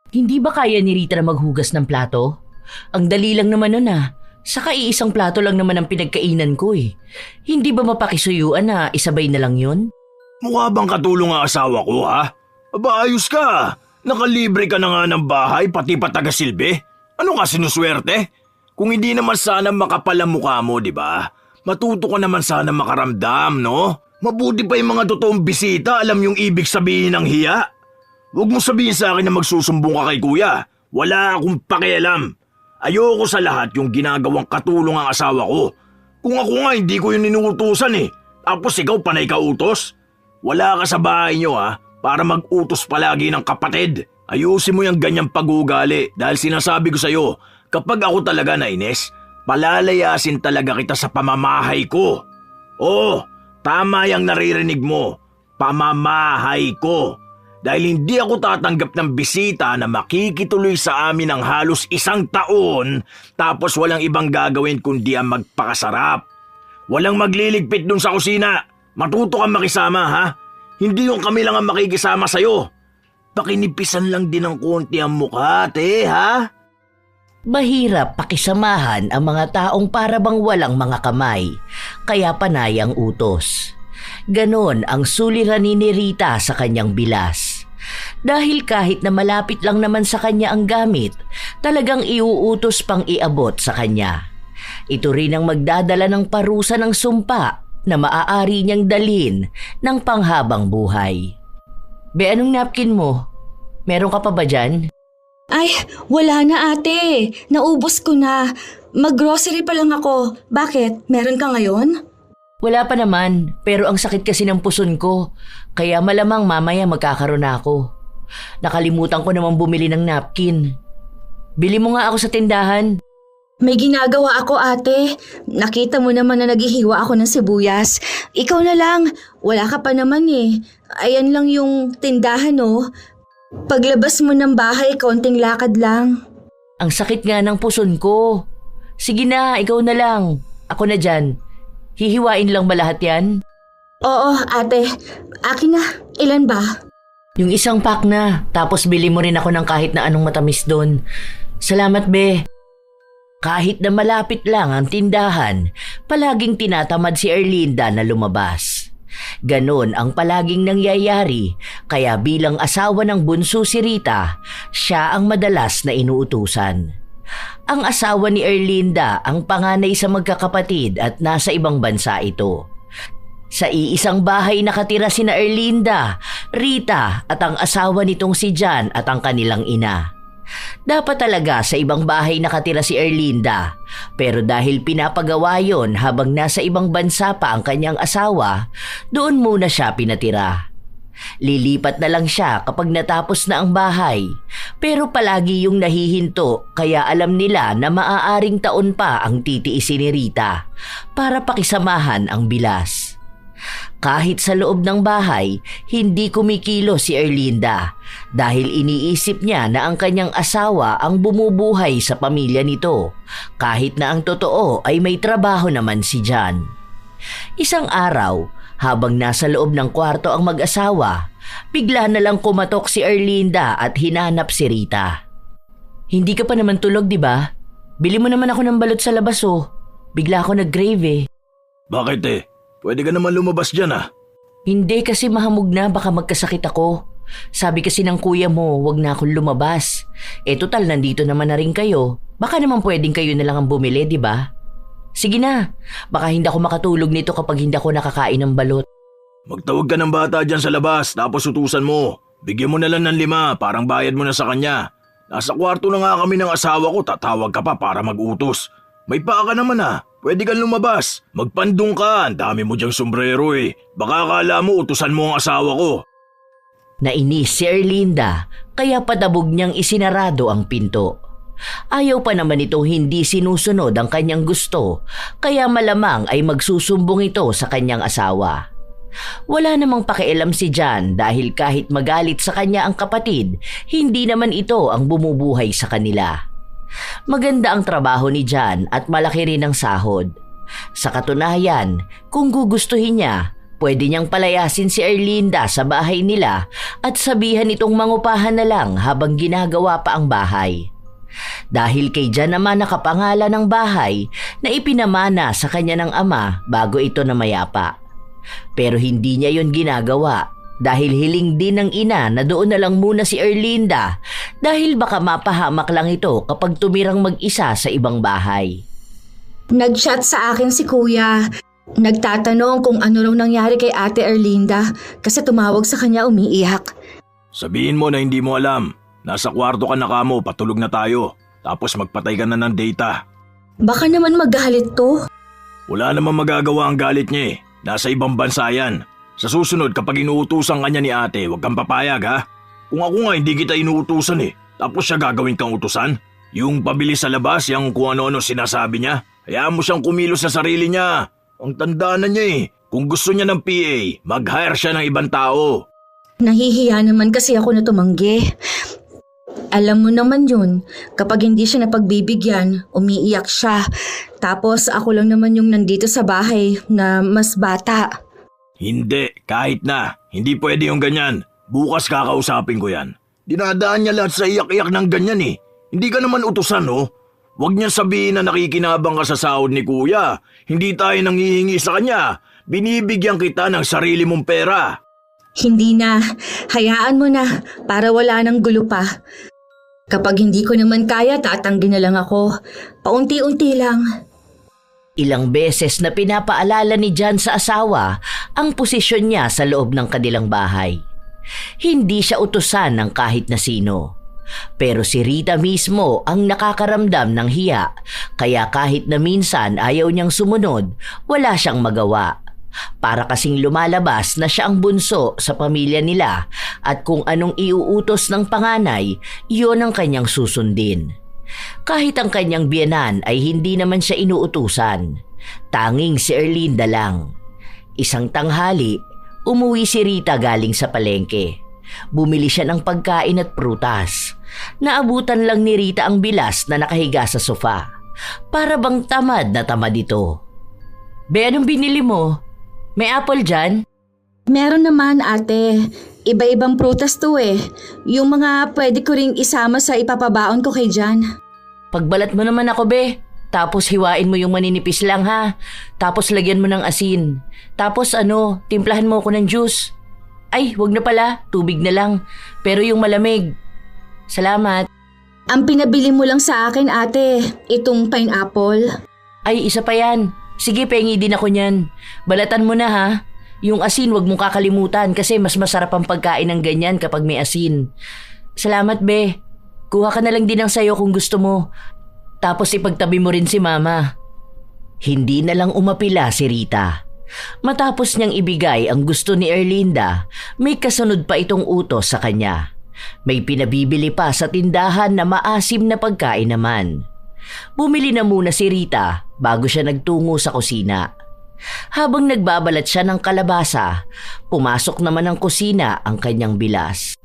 Hindi ba kaya ni Rita na maghugas ng plato? Ang dali lang naman nun ah. Saka iisang plato lang naman ang pinagkainan ko eh. Hindi ba mapakisuyuan na isabay na lang yun? Mukha bang katulong ang asawa ko, ha? Aba, ayos ka. Nakalibre ka na nga ng bahay, pati pa taga-silbi. Ano ka sinuswerte? Kung hindi naman sana makapal ang mukha mo, di ba? Matuto ka naman sana makaramdam, no? Mabuti pa yung mga totoong bisita, alam yung ibig sabihin ng hiya. Huwag mo sabihin sa akin na magsusumbong ka kay kuya. Wala akong pakialam. Ayoko sa lahat yung ginagawang katulong ang asawa ko. Kung ako nga, hindi ko yun inuutusan eh. Tapos ikaw panay ka utos. Wala ka sa bahay nyo ha, para mag-utos palagi ng kapatid. Ayusin mo yung ganyang pag-ugali dahil sinasabi ko sa'yo, kapag ako talaga nainis, palalayasin talaga kita sa pamamahay ko. Oo, tama yung naririnig mo, pamamahay ko. Dahil hindi ako tatanggap ng bisita na makikituloy sa amin ng halos 1 taon tapos walang ibang gagawin kundi ang magpakasarap. Walang magliligpit dun sa kusina. Matuto kang makisama, ha? Hindi yung kami lang ang makikisama sa'yo. Pakinipisan lang din ng konti ang mukha, ha? Mahirap pakisamahan ang mga taong parabang walang mga kamay, kaya panay ang utos. Ganon ang suliranin ni Rita sa kanyang bilas. Dahil kahit na malapit lang naman sa kanya ang gamit, talagang iuutos pang iabot sa kanya. Ito rin ang magdadala ng parusa ng sumpa na maaari niyang dalhin ng panghabang buhay. Be, anong napkin mo? Meron ka pa ba dyan? Ay, wala na ate. Naubos ko na. Mag-grocery pa lang ako. Bakit? Meron ka ngayon? Wala pa naman, pero ang sakit kasi ng puson ko. Kaya malamang mamaya magkakaroon na ako. Nakalimutan ko naman bumili ng napkin. Bili mo nga ako sa tindahan. May ginagawa ako ate. Nakita mo naman na naghihiwa ako ng sibuyas. Ikaw na lang. Wala ka pa naman eh. Ayan lang yung tindahan oh. Paglabas mo ng bahay, konting lakad lang. Ang sakit nga ng puson ko. Sige na, ikaw na lang. Ako na dyan. Hihiwain lang ba lahat yan? Oo ate. Akin na. Ilan ba? Yung 1 pack na. Tapos bili mo rin ako ng kahit na anong matamis doon. Salamat be. Kahit na malapit lang ang tindahan, palaging tinatamad si Erlinda na lumabas. Ganon ang palaging nangyayari, kaya bilang asawa ng bunso si Rita, siya ang madalas na inuutusan. Ang asawa ni Erlinda ang panganay sa magkakapatid at nasa ibang bansa ito. Sa iisang bahay nakatira sina Erlinda, Rita at ang asawa nitong si John at ang kanilang ina. Dapat talaga sa ibang bahay nakatira si Erlinda, pero dahil pinapagawa yon habang nasa ibang bansa pa ang kanyang asawa, doon muna siya pinatira. Lilipat na lang siya kapag natapos na ang bahay, pero palagi yung nahihinto kaya alam nila na maaaring taon pa ang titiisin ni Rita para pakisamahan ang bilas. Kahit sa loob ng bahay, hindi kumikilo si Erlinda dahil iniisip niya na ang kanyang asawa ang bumubuhay sa pamilya nito kahit na ang totoo ay may trabaho naman si John. Isang araw, habang nasa loob ng kwarto ang mag-asawa, bigla na lang kumatok si Erlinda at hinanap si Rita. Hindi ka pa naman tulog, di ba? Bili mo naman ako ng balot sa labas oh. Bigla ako nag-crave eh. Bakit eh? Pwede ka naman lumabas dyan ah. Hindi kasi mahamog na, baka magkasakit ako. Sabi kasi ng kuya mo, wag na akong lumabas. Total nandito naman na rin kayo. Baka naman pwedeng kayo na lang ang bumili, di ba? Sige na, baka hindi ako makatulog nito kapag hindi ako nakakain ng balot. Magtawag ka ng bata dyan sa labas tapos utusan mo. Bigyan mo na lang ng 5, parang bayad mo na sa kanya. Nasa kwarto na nga kami ng asawa ko, tatawag ka pa para mag-utos. May paa ka naman ah. Pwede kang lumabas. Magpandong ka. Ang dami mo diyang sombrero eh. Baka akala mo utusan mo ang asawa ko. Nainis si Erlinda kaya padabog niyang isinarado ang pinto. Ayaw pa naman itong hindi sinusunod ang kanyang gusto kaya malamang ay magsusumbong ito sa kanyang asawa. Wala namang pakialam si John dahil kahit magalit sa kanya ang kapatid, hindi naman ito ang bumubuhay sa kanila. Maganda ang trabaho ni John at malaki rin ang sahod. Sa katunayan, kung gugustuhin niya, Pwede niyang palayasin si Erlinda sa bahay nila at sabihan itong mangupahan na lang habang ginagawa pa ang bahay. Dahil kay Jan naman nakapangalan ng bahay na ipinamana sa kanya ng ama bago ito namayapa. Pero hindi niya yon ginagawa dahil hiling din ng ina na doon na lang muna si Erlinda dahil baka mapahamak lang ito kapag tumirang mag-isa sa ibang bahay. Nag-chat sa akin si Kuya. Nagtatanong kung ano raw nangyari kay Ate Erlinda kasi tumawag sa kanya umiiyak. Sabihin mo na hindi mo alam. Nasa kwarto ka na kamo, patulog na tayo. Tapos magpatay ka na ng data. Baka naman magalit to. Wala namang magagawa ang galit niya eh. Nasa ibang bansa yan. Sa susunod kapag inuutusan ka niya ni ate, huwag kang papayag ha. Kung ako nga hindi kita inuutusan eh, tapos siya gagawin kang utusan. Yung pabili sa labas, yung kung ano-ano sinasabi niya, hayaan mo siyang kumilos sa sarili niya. Ang tandaan na niya eh. Kung gusto niya ng PA, mag-hire siya ng ibang tao. Nahihiya naman kasi ako na tumanggi. Alam mo naman yun, kapag hindi siya napagbibigyan, umiiyak siya. Tapos ako lang naman yung nandito sa bahay na mas bata. Hindi, kahit na. Hindi pwede yung ganyan. Bukas kakausapin ko yan. Dinadaan niya lahat sa iyak-iyak ng ganyan eh. Hindi ka naman utusan oh. Huwag niya sabihin na nakikinabang ka sa sahod ni kuya. Hindi tayo nanghihingi sa kanya. Binibigyan kita ng sarili mong pera. Hindi na, hayaan mo na para wala nang gulo pa. Kapag hindi ko naman kaya, tatanggi na lang ako. Paunti-unti lang. Ilang beses na pinapaalala ni Jan sa asawa ang posisyon niya sa loob ng kanilang bahay. Hindi siya utusan ng kahit na sino. Pero si Rita mismo ang nakakaramdam ng hiya, kaya kahit na minsan ayaw niyang sumunod, wala siyang magawa. Para kasing lumalabas na siya ang bunso sa pamilya nila at kung anong iuutos ng panganay, iyon ang kanyang susundin. Kahit ang kanyang biyenan ay hindi naman siya inuutusan. Tanging si Erlinda lang. Isang tanghali, umuwi si Rita galing sa palengke. Bumili siya ng pagkain at prutas. Naabutan lang ni Rita ang bilas na nakahiga sa sofa. Para bang tamad na tamad ito. Be, anong binili mo? May apple dyan? Meron naman ate. Iba-ibang prutas to eh. Yung mga pwede ko ring isama sa ipapabaon ko kay Jan. Pagbalat mo naman ako, be. Tapos hiwain mo yung maninipis lang ha. Tapos lagyan mo ng asin. Tapos timplahan mo ako ng juice. Ay, wag na pala. Tubig na lang. Pero yung malamig. Salamat. Ang pinabili mo lang sa akin ate, itong pineapple. Ay, isa pa yan. Sige, pengi din ako niyan. Balatan mo na ha. Yung asin wag mong kakalimutan kasi mas masarap ang pagkain ng ganyan kapag may asin. Salamat, be. Kuha ka na lang din ng sayo kung gusto mo. Tapos ipagtabi mo rin si mama. Hindi na lang umapila si Rita. Matapos niyang ibigay ang gusto ni Erlinda, may kasunod pa itong utos sa kanya. May pinabibili pa sa tindahan na maasim na pagkain naman. Bumili na muna si Rita bago siya nagtungo sa kusina. Habang nagbabalat siya ng kalabasa, pumasok naman ng kusina ang kanyang bilas.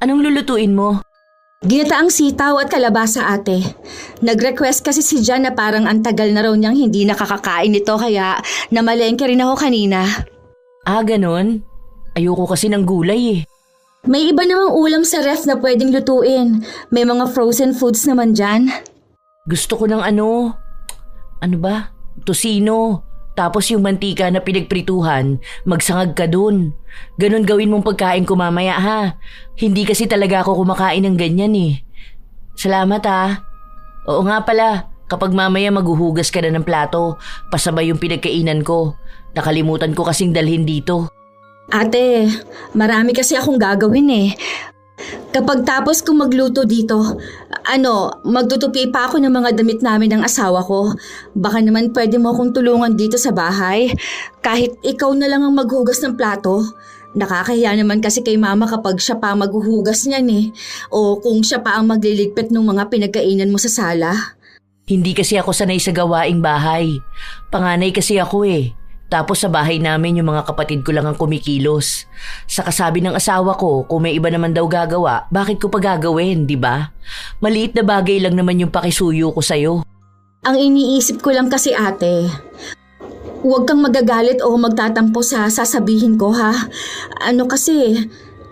Anong lulutuin mo? Ginataang sitaw at kalabasa ate. Nag-request kasi si Jan na parang ang tagal na raw niyang hindi nakakakain nito kaya namalengke rin ako kanina. Ah, ganun? Ayoko kasi ng gulay eh. May iba namang ulam sa ref na pwedeng lutuin. May mga frozen foods naman dyan. Gusto ko ng ano ba? Tosino. Tapos yung mantika na pinagprituhan, magsangag ka dun. Ganon gawin mong pagkain ko mamaya ha. Hindi kasi talaga ako kumakain ng ganyan eh. Salamat ha. Oo nga pala, kapag mamaya maghuhugas ka na ng plato, pasabay yung pinagkainan ko. Nakalimutan ko kasing dalhin dito. Ate, marami kasi akong gagawin eh. Kapag tapos kong magluto dito, magtutupi pa ako ng mga damit namin ng asawa ko. Baka naman pwede mo akong tulungan dito sa bahay. Kahit ikaw na lang ang maghugas ng plato. Nakakahiya naman kasi kay mama kapag siya pa ang maghuhugas niyan eh. O kung siya pa ang magliligpit ng mga pinagkainan mo sa sala. Hindi kasi ako sanay sa gawaing bahay. Panganay kasi ako eh. Tapos sa bahay namin yung mga kapatid ko lang ang kumikilos. Sa kasabi ng asawa ko, kung may iba naman daw gagawa, bakit ko pa gagawin, di ba? Maliit na bagay lang naman yung pakisuyo ko sa'yo. Ang iniisip ko lang kasi ate, Huwag kang magagalit o magtatampo sa sasabihin ko ha. Kasi,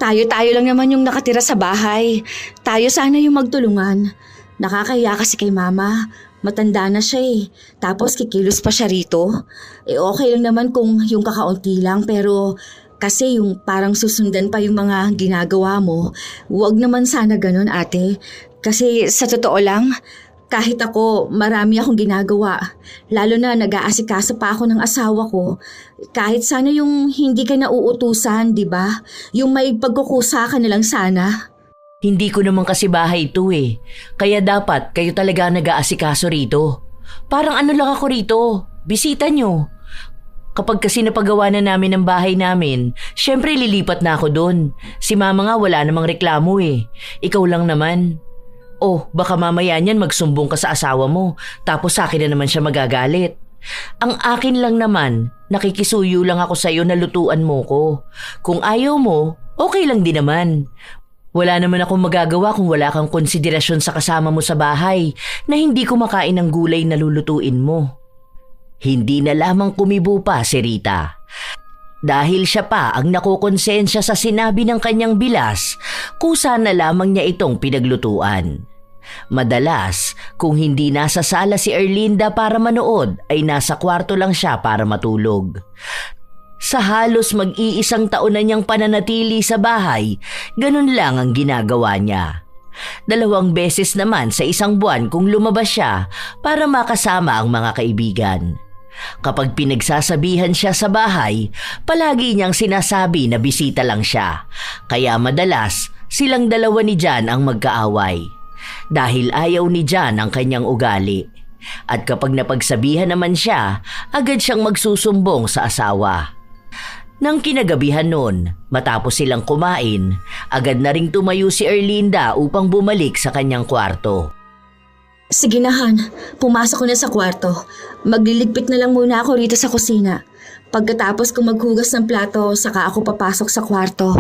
tayo-tayo lang naman yung nakatira sa bahay. Tayo sana yung magtulungan. Nakakahiya kasi kay mama. Matanda na siya eh. Tapos kikilos pa siya rito. Okay lang naman kung yung kakaunti lang pero kasi yung parang susundan pa yung mga ginagawa mo. Huwag naman sana ganun ate. Kasi sa totoo lang, kahit ako marami akong ginagawa. Lalo na nag-aasikaso pa ako ng asawa ko. Kahit sana yung hindi ka nauutusan, di ba? Yung may pagkukusa ka na lang sana. Hindi ko naman kasi bahay ito eh. Kaya dapat kayo talaga nag-aasikaso rito. Parang ano lang ako rito, bisita nyo. Kapag kasi napagawa na namin ang bahay namin, syempre lilipat na ako doon. Si mama nga wala namang reklamo eh. Ikaw lang naman. Oh, baka mamaya niyan magsumbong ka sa asawa mo, tapos sa akin na naman siya magagalit. Ang akin lang naman, nakikisuyo lang ako sa iyo na lutuan mo ko. Kung ayaw mo, okay lang din naman. Wala naman akong magagawa kung wala kang konsiderasyon sa kasama mo sa bahay na hindi kumakain ng gulay na lulutuin mo. Hindi na lamang kumibo pa si Rita. Dahil siya pa ang nakukonsensya sa sinabi ng kanyang bilas, kusa na lamang niya itong pinaglutuan. Madalas, kung hindi nasa sala si Erlinda para manood, ay nasa kwarto lang siya para matulog. Sa halos mag-iisang taon na niyang pananatili sa bahay, ganun lang ang ginagawa niya. 2 beses naman sa isang buwan kung lumabas siya para makasama ang mga kaibigan. Kapag pinagsasabihan siya sa bahay, palagi niyang sinasabi na bisita lang siya. Kaya madalas, silang dalawa ni Jan ang magkaaway. Dahil ayaw ni Jan ang kanyang ugali. At kapag napagsabihan naman siya, agad siyang magsusumbong sa asawa. Nang kinagabihan noon, matapos silang kumain, agad na ring tumayo si Erlinda upang bumalik sa kanyang kwarto. Sige na Han, pumasok ko na sa kwarto. Magliligpit na lang muna ako rito sa kusina. Pagkatapos kong maghugas ng plato, saka ako papasok sa kwarto.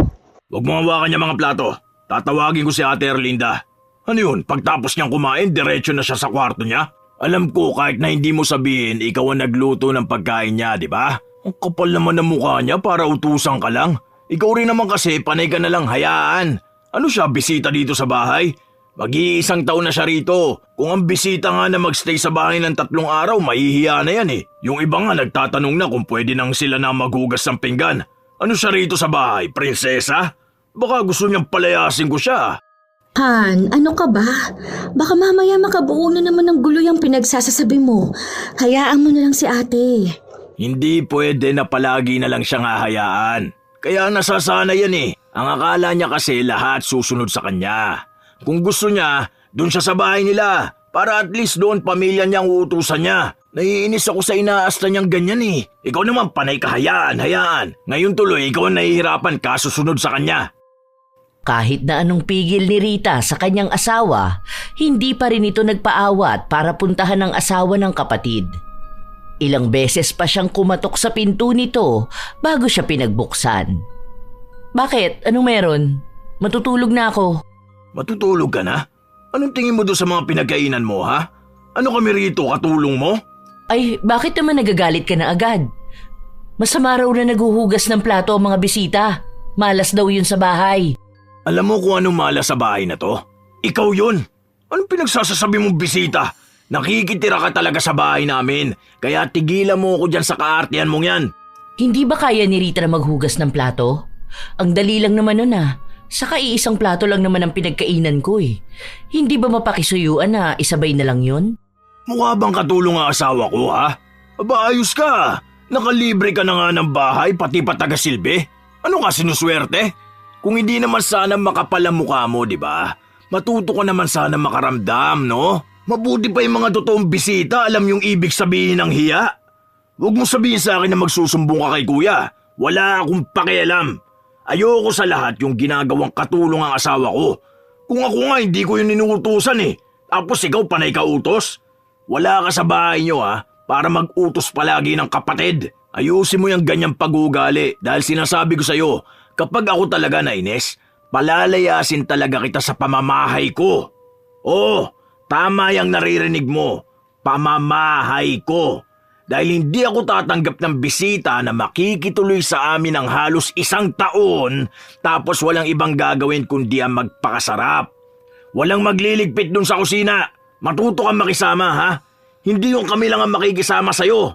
Huwag mo hawakan niya mga plato. Tatawagin ko si Ate Erlinda. Ano yun, pagtapos niyang kumain, diretso na siya sa kwarto niya? Alam ko kahit na hindi mo sabihin, ikaw ang nagluto ng pagkain niya, di ba? Ang kapal naman ng mukha niya para utusan ka lang. Ikaw rin naman kasi, panay ka na lang hayaan. Ano siya, bisita dito sa bahay? Mag-iisang taon na siya rito. Kung ang bisita nga na magstay sa bahay ng 3 araw, mahihiya na yan eh. Yung iba nga nagtatanong na kung pwede nang sila na maghugas ng pinggan. Ano siya rito sa bahay, prinsesa? Baka gusto niyang palayasin ko siya. Han, ano ka ba? Baka mamaya makabuo na naman ng gulo yung pinagsasasabi mo. Hayaan mo na lang si ate. Hindi pwede na palagi na lang siyang hahayaan. Kaya nasasana yan eh. Ang akala niya kasi lahat susunod sa kanya. Kung gusto niya, doon siya sa bahay nila. Para at least doon pamilya niyang uutusan niya. Naiinis ako sa inaasta niyang ganyan eh. Ikaw naman panay ka hayaan. Ngayon tuloy ikaw ang nahihirapan kasusunod sa kanya. Kahit na anong pigil ni Rita sa kanyang asawa, hindi pa rin ito nagpaawat para puntahan ang asawa ng kapatid. Ilang beses pa siyang kumatok sa pinto nito bago siya pinagbuksan. Bakit? Anong meron? Matutulog na ako. Matutulog ka na? Anong tingin mo doon sa mga pinagkainan mo ha? Ano kami rito, katulong mo? Ay, bakit naman nagagalit ka na agad? Masama raw na naguhugas ng plato ang mga bisita. Malas daw yun sa bahay. Alam mo kung anong malas sa bahay na to? Ikaw yun. Anong pinagsasasabi mong bisita? Nakikitira ka talaga sa bahay namin. Kaya tigilan mo ako dyan sa kaartihan mong yan. Hindi ba kaya ni Rita na maghugas ng plato? Ang dali lang naman nun ah. Saka iisang plato lang naman ang pinagkainan ko eh. Hindi ba mapakisuyuan na isabay na lang yun? Mukha bang katulong ang asawa ko ha? Aba ayos ka. Nakalibre ka na nga ng bahay pati pa taga-silbi. Ano ka sinuswerte? Kung hindi naman sana makapal ang mukha mo, di ba? Matuto ka naman sana makaramdam, no? Mabuti pa yung mga totoong bisita, alam yung ibig sabihin ng hiya. Huwag mong sabihin sa akin na magsusumbong ka kay kuya. Wala akong pakialam. Ayoko sa lahat yung ginagawang katulong ang asawa ko. Kung ako nga, hindi ko yun inuutusan eh. Tapos ikaw panay ka utos. Wala ka sa bahay nyo ha, para mag-utos palagi ng kapatid. Ayusin mo yung ganyang pag-ugali dahil sinasabi ko sa'yo, kapag ako talaga nainis, palalayasin talaga kita sa pamamahay ko. Oo, tama yung naririnig mo. Pamamahay ko. Dahil hindi ako tatanggap ng bisita na makikituloy sa amin ng halos 1 taon tapos walang ibang gagawin kundi ang magpakasarap. Walang magliligpit dun sa kusina. Matuto kang makisama, ha? Hindi yung kami lang ang makikisama sa'yo.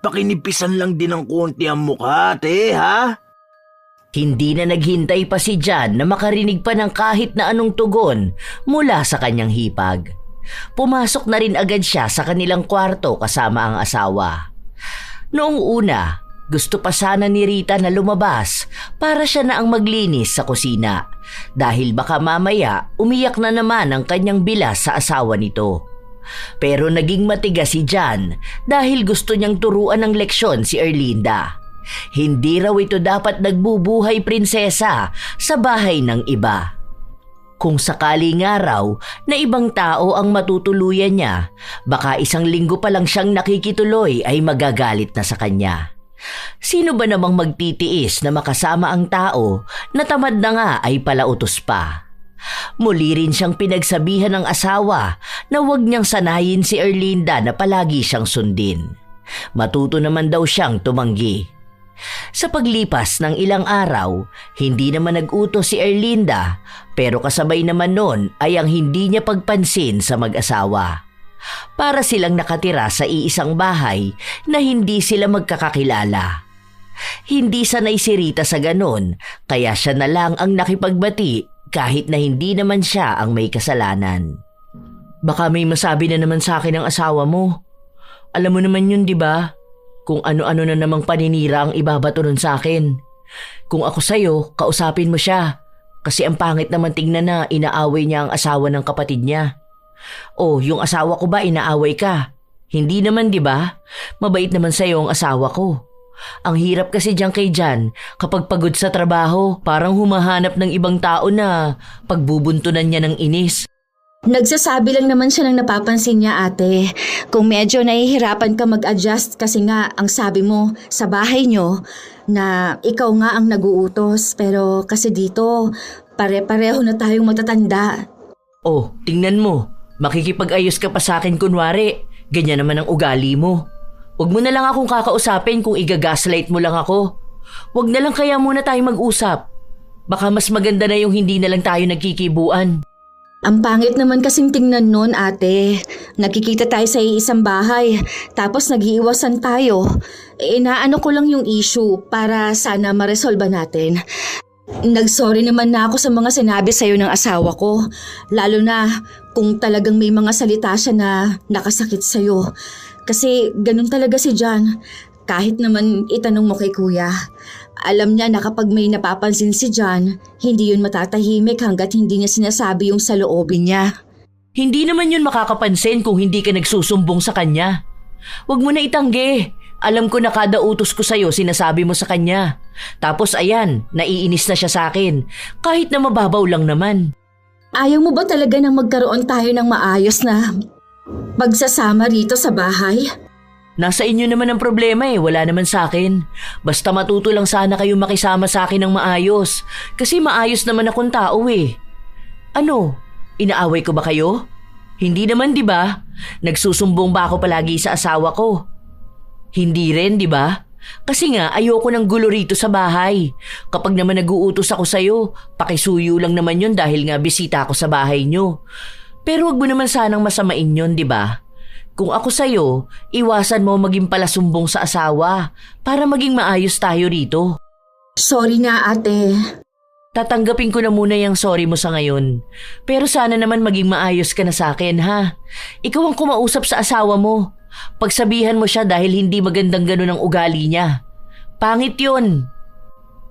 Pakinipisan lang din ng konti ang mukha, ate, ha? Hindi na naghintay pa si John na makarinig pa ng kahit na anong tugon mula sa kanyang hipag. Pumasok na rin agad siya sa kanilang kwarto kasama ang asawa. Noong una, gusto pa sana ni Rita na lumabas para siya na ang maglinis sa kusina dahil baka mamaya umiyak na naman ang kanyang bilas sa asawa nito. Pero naging matigas si John dahil gusto niyang turuan ng leksyon si Erlinda. Hindi raw ito dapat nagbubuhay prinsesa sa bahay ng iba. Kung sakali nga raw na ibang tao ang matutuluyan niya, baka 1 linggo pa lang siyang nakikituloy ay magagalit na sa kanya. Sino ba namang magtitiis na makasama ang tao na tamad na nga ay palautos pa? Muli rin siyang pinagsabihan ng asawa na huwag niyang sanayin si Erlinda na palagi siyang sundin. Matuto naman daw siyang tumanggi. Sa paglipas ng ilang araw, hindi naman nag-utos si Erlinda pero kasabay naman nun ay ang hindi niya pagpansin sa mag-asawa. Para silang nakatira sa iisang bahay na hindi sila magkakakilala. Hindi sanay si Rita sa ganon kaya siya na lang ang nakipagbati kahit na hindi naman siya ang may kasalanan. Baka may masabi na naman sa akin ang asawa mo. Alam mo naman yun, di ba? Kung ano-ano na namang paninira ang ibabato nun sa akin. Kung ako sa'yo, kausapin mo siya. Kasi ang pangit naman tingnan na inaaway niya ang asawa ng kapatid niya. Oh, yung asawa ko ba inaaway ka? Hindi naman, di ba? Mabait naman sa'yo ang asawa ko. Ang hirap kasi diyan kay Jan kapag pagod sa trabaho, parang humahanap ng ibang tao na pagbubuntunan niya ng inis. Nagsasabi lang naman siya ng napapansin niya, ate. Kung medyo nahihirapan ka mag-adjust kasi nga ang sabi mo sa bahay niyo na ikaw nga ang nag-uutos pero kasi dito pare-pareho na tayong matatanda. Oh, tingnan mo. Makikipag-ayos ka pa sa akin kunwari. Ganyan naman ang ugali mo. Huwag mo na lang akong kakausapin kung igagaslight mo lang ako. Huwag na lang kaya muna tayo mag-usap. Baka mas maganda na yung hindi na lang tayo nagkikibuan. Ang pangit naman kasing tingnan nun, ate. Nakikita tayo sa iisang bahay, tapos nag-iiwasan tayo. Inaano ko lang yung issue para sana maresolba natin. Nagsorry naman na ako sa mga sinabi sa'yo ng asawa ko. Lalo na kung talagang may mga salita siya na nakasakit sa'yo. Kasi ganun talaga si John. Kahit naman itanong mo kay kuya. Alam niya na kapag may napapansin si John, hindi yun matatahimik hanggat hindi niya sinasabi yung saloobin niya. Hindi naman yun makakapansin kung hindi ka nagsusumbong sa kanya. Huwag mo na itanggi. Alam ko na kada utos ko sa'yo sinasabi mo sa kanya. Tapos ayan, naiinis na siya sa akin. Kahit na mababaw lang naman. Ayaw mo ba talaga nang magkaroon tayo ng maayos na pagsasama rito sa bahay? Nasa inyo naman ang problema wala naman sa akin. Basta matuto lang sana kayo makisama sa akin ng maayos. Kasi maayos naman akong tao Ano, inaaway ko ba kayo? Hindi naman, di ba? Nagsusumbong ba ako palagi sa asawa ko? Hindi rin, di ba? Kasi nga ayoko ng gulo rito sa bahay. Kapag naman nag-uutos ako sa'yo, pakisuyo lang naman yun dahil nga bisita ako sa bahay nyo. Pero wag mo naman sanang masamain yun, di ba? Kung ako sa'yo, iwasan mo maging palasumbong sa asawa para maging maayos tayo rito. Sorry na, ate. Tatanggapin ko na muna yung sorry mo sa ngayon. Pero sana naman maging maayos ka na sa akin, ha? Ikaw ang kumausap sa asawa mo. Pagsabihan mo siya dahil hindi magandang ganun ang ugali niya. Pangit yun.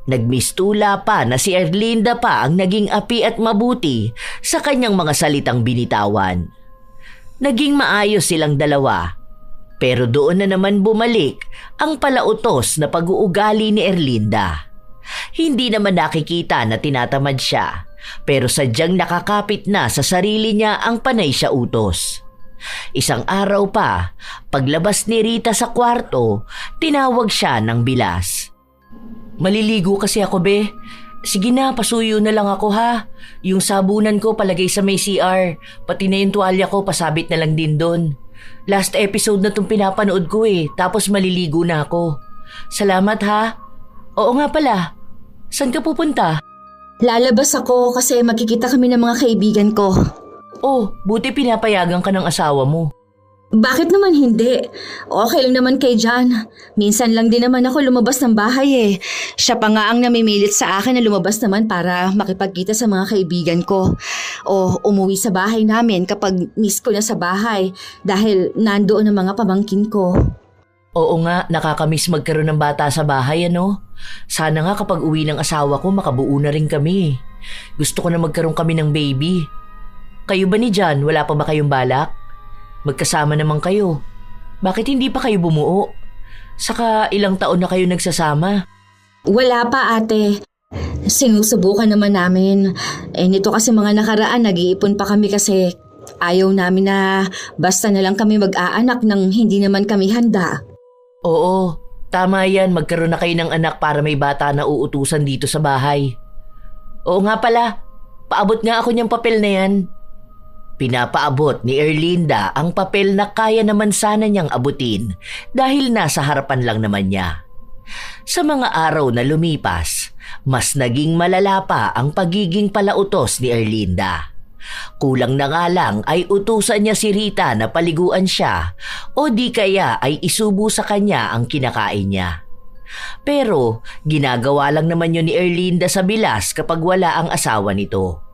Nagmistula pa na si Erlinda pa ang naging api at mabuti sa kanyang mga salitang binitawan. Naging maayos silang dalawa. Pero doon na naman bumalik ang palautos na pag-uugali ni Erlinda. Hindi naman nakikita na tinatamad siya, pero sadyang nakakapit na sa sarili niya ang panay siya utos. Isang araw pa, paglabas ni Rita sa kwarto, tinawag siya ng bilas. Maliligo kasi ako, be. Sige na, pasuyo na lang ako ha. Yung sabunan ko palagay sa may CR, pati na yung tuwalya ko pasabit na lang din doon. Last episode na itong pinapanood ko tapos maliligo na ako. Salamat ha. Oo nga pala, saan ka pupunta? Lalabas ako kasi magkikita kami ng mga kaibigan ko. Oh, buti pinapayagan ka ng asawa mo. Bakit naman hindi? Okay lang naman kay John. Minsan lang din naman ako lumabas ng bahay. Siya pa nga ang namimilit sa akin na lumabas naman para makipagkita sa mga kaibigan ko. O umuwi sa bahay namin kapag miss ko na sa bahay dahil nandoon ang mga pamangkin ko. Oo nga, nakakamiss magkaroon ng bata sa bahay Sana nga kapag uwi ng asawa ko makabuo na rin kami. Gusto ko na magkaroon kami ng baby. Kayo ba ni John, wala pa ba kayong balak? Magkasama naman kayo. Bakit hindi pa kayo bumuo? Saka ilang taon na kayo nagsasama? Wala pa ate. Sinusubukan naman namin. Nito kasi mga nakaraan nag-iipon pa kami kasi ayaw namin na basta na lang kami mag-aanak nang hindi naman kami handa. Oo, tama yan. Magkaroon na kayo ng anak para may bata na uutusan dito sa bahay. Oo nga pala, paabot nga ako niyang papel na yan. Pinapaabot ni Erlinda ang papel na kaya naman sana niyang abutin dahil nasa harapan lang naman niya. Sa mga araw na lumipas, mas naging malala pa ang pagiging palautos ni Erlinda. Kulang na nga lang ay utusan niya si Rita na paliguan siya o di kaya ay isubo sa kanya ang kinakain niya. Pero ginagawa lang naman yun ni Erlinda sa bilas kapag wala ang asawa nito.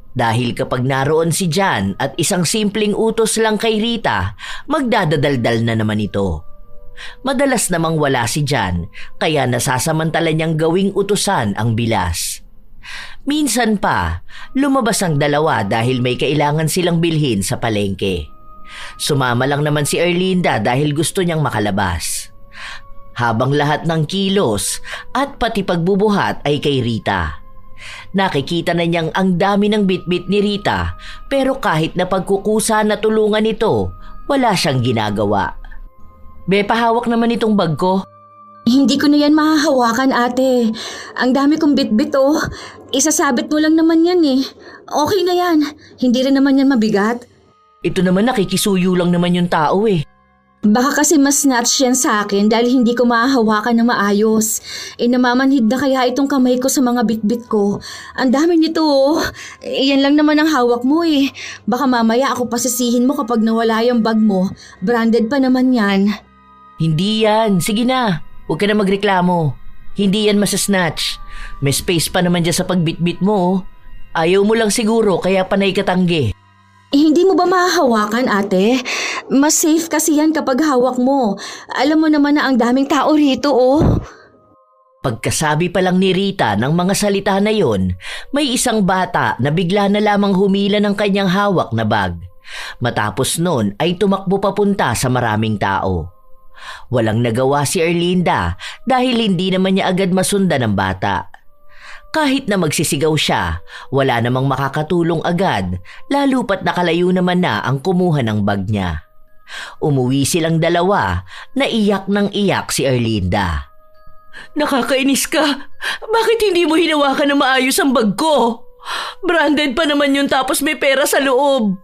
Dahil kapag naroon si John at isang simpleng utos lang kay Rita, magdadadaldal na naman ito. Madalas namang wala si John, kaya nasasamantala niyang gawing utusan ang bilas. Minsan pa, lumabas ang dalawa dahil may kailangan silang bilhin sa palengke. Sumama lang naman si Erlinda dahil gusto niyang makalabas. Habang lahat ng kilos at pati pagbubuhat ay kay Rita. Nakikita na niyang ang dami ng bitbit ni Rita pero kahit na pagkukusa na tulungan ito, wala siyang ginagawa. Be, pahawak naman itong bag ko. Hindi ko na yan mahahawakan ate. Ang dami kong bitbit Isasabit mo lang naman yan Okay na yan. Hindi rin naman yan mabigat. Ito naman nakikisuyo lang naman yung tao Baka kasi mas snatch yan sa akin dahil hindi ko mahahawakan ng maayos. Namamanhid na kaya itong kamay ko sa mga bitbit ko. Ang dami nito Yan lang naman ang hawak mo Baka mamaya ako pasisihin mo kapag nawala yung bag mo. Branded pa naman yan. Hindi yan. Sige na. Huwag ka na magreklamo. Hindi yan masasnatch. May space pa naman dyan sa pagbitbit mo. Ayaw mo lang siguro kaya panay katanggi. Hindi mo ba mahahawakan ate? Mas safe kasi yan kapag hawak mo. Alam mo naman na ang daming tao rito Pagkasabi pa lang ni Rita ng mga salita na yon, may isang bata na bigla na lamang humila ng kanyang hawak na bag. Matapos nun ay tumakbo papunta sa maraming tao. Walang nagawa si Erlinda dahil hindi naman niya agad masundan ng bata. Kahit na magsisigaw siya, wala namang makakatulong agad, lalo pat nakalayo naman na ang kumuha ng bag niya. Umuwi silang dalawa, naiyak ng iyak si Erlinda. Nakakainis ka! Bakit hindi mo hinawakan na maayos ang bag ko? Branded pa naman yun tapos may pera sa loob.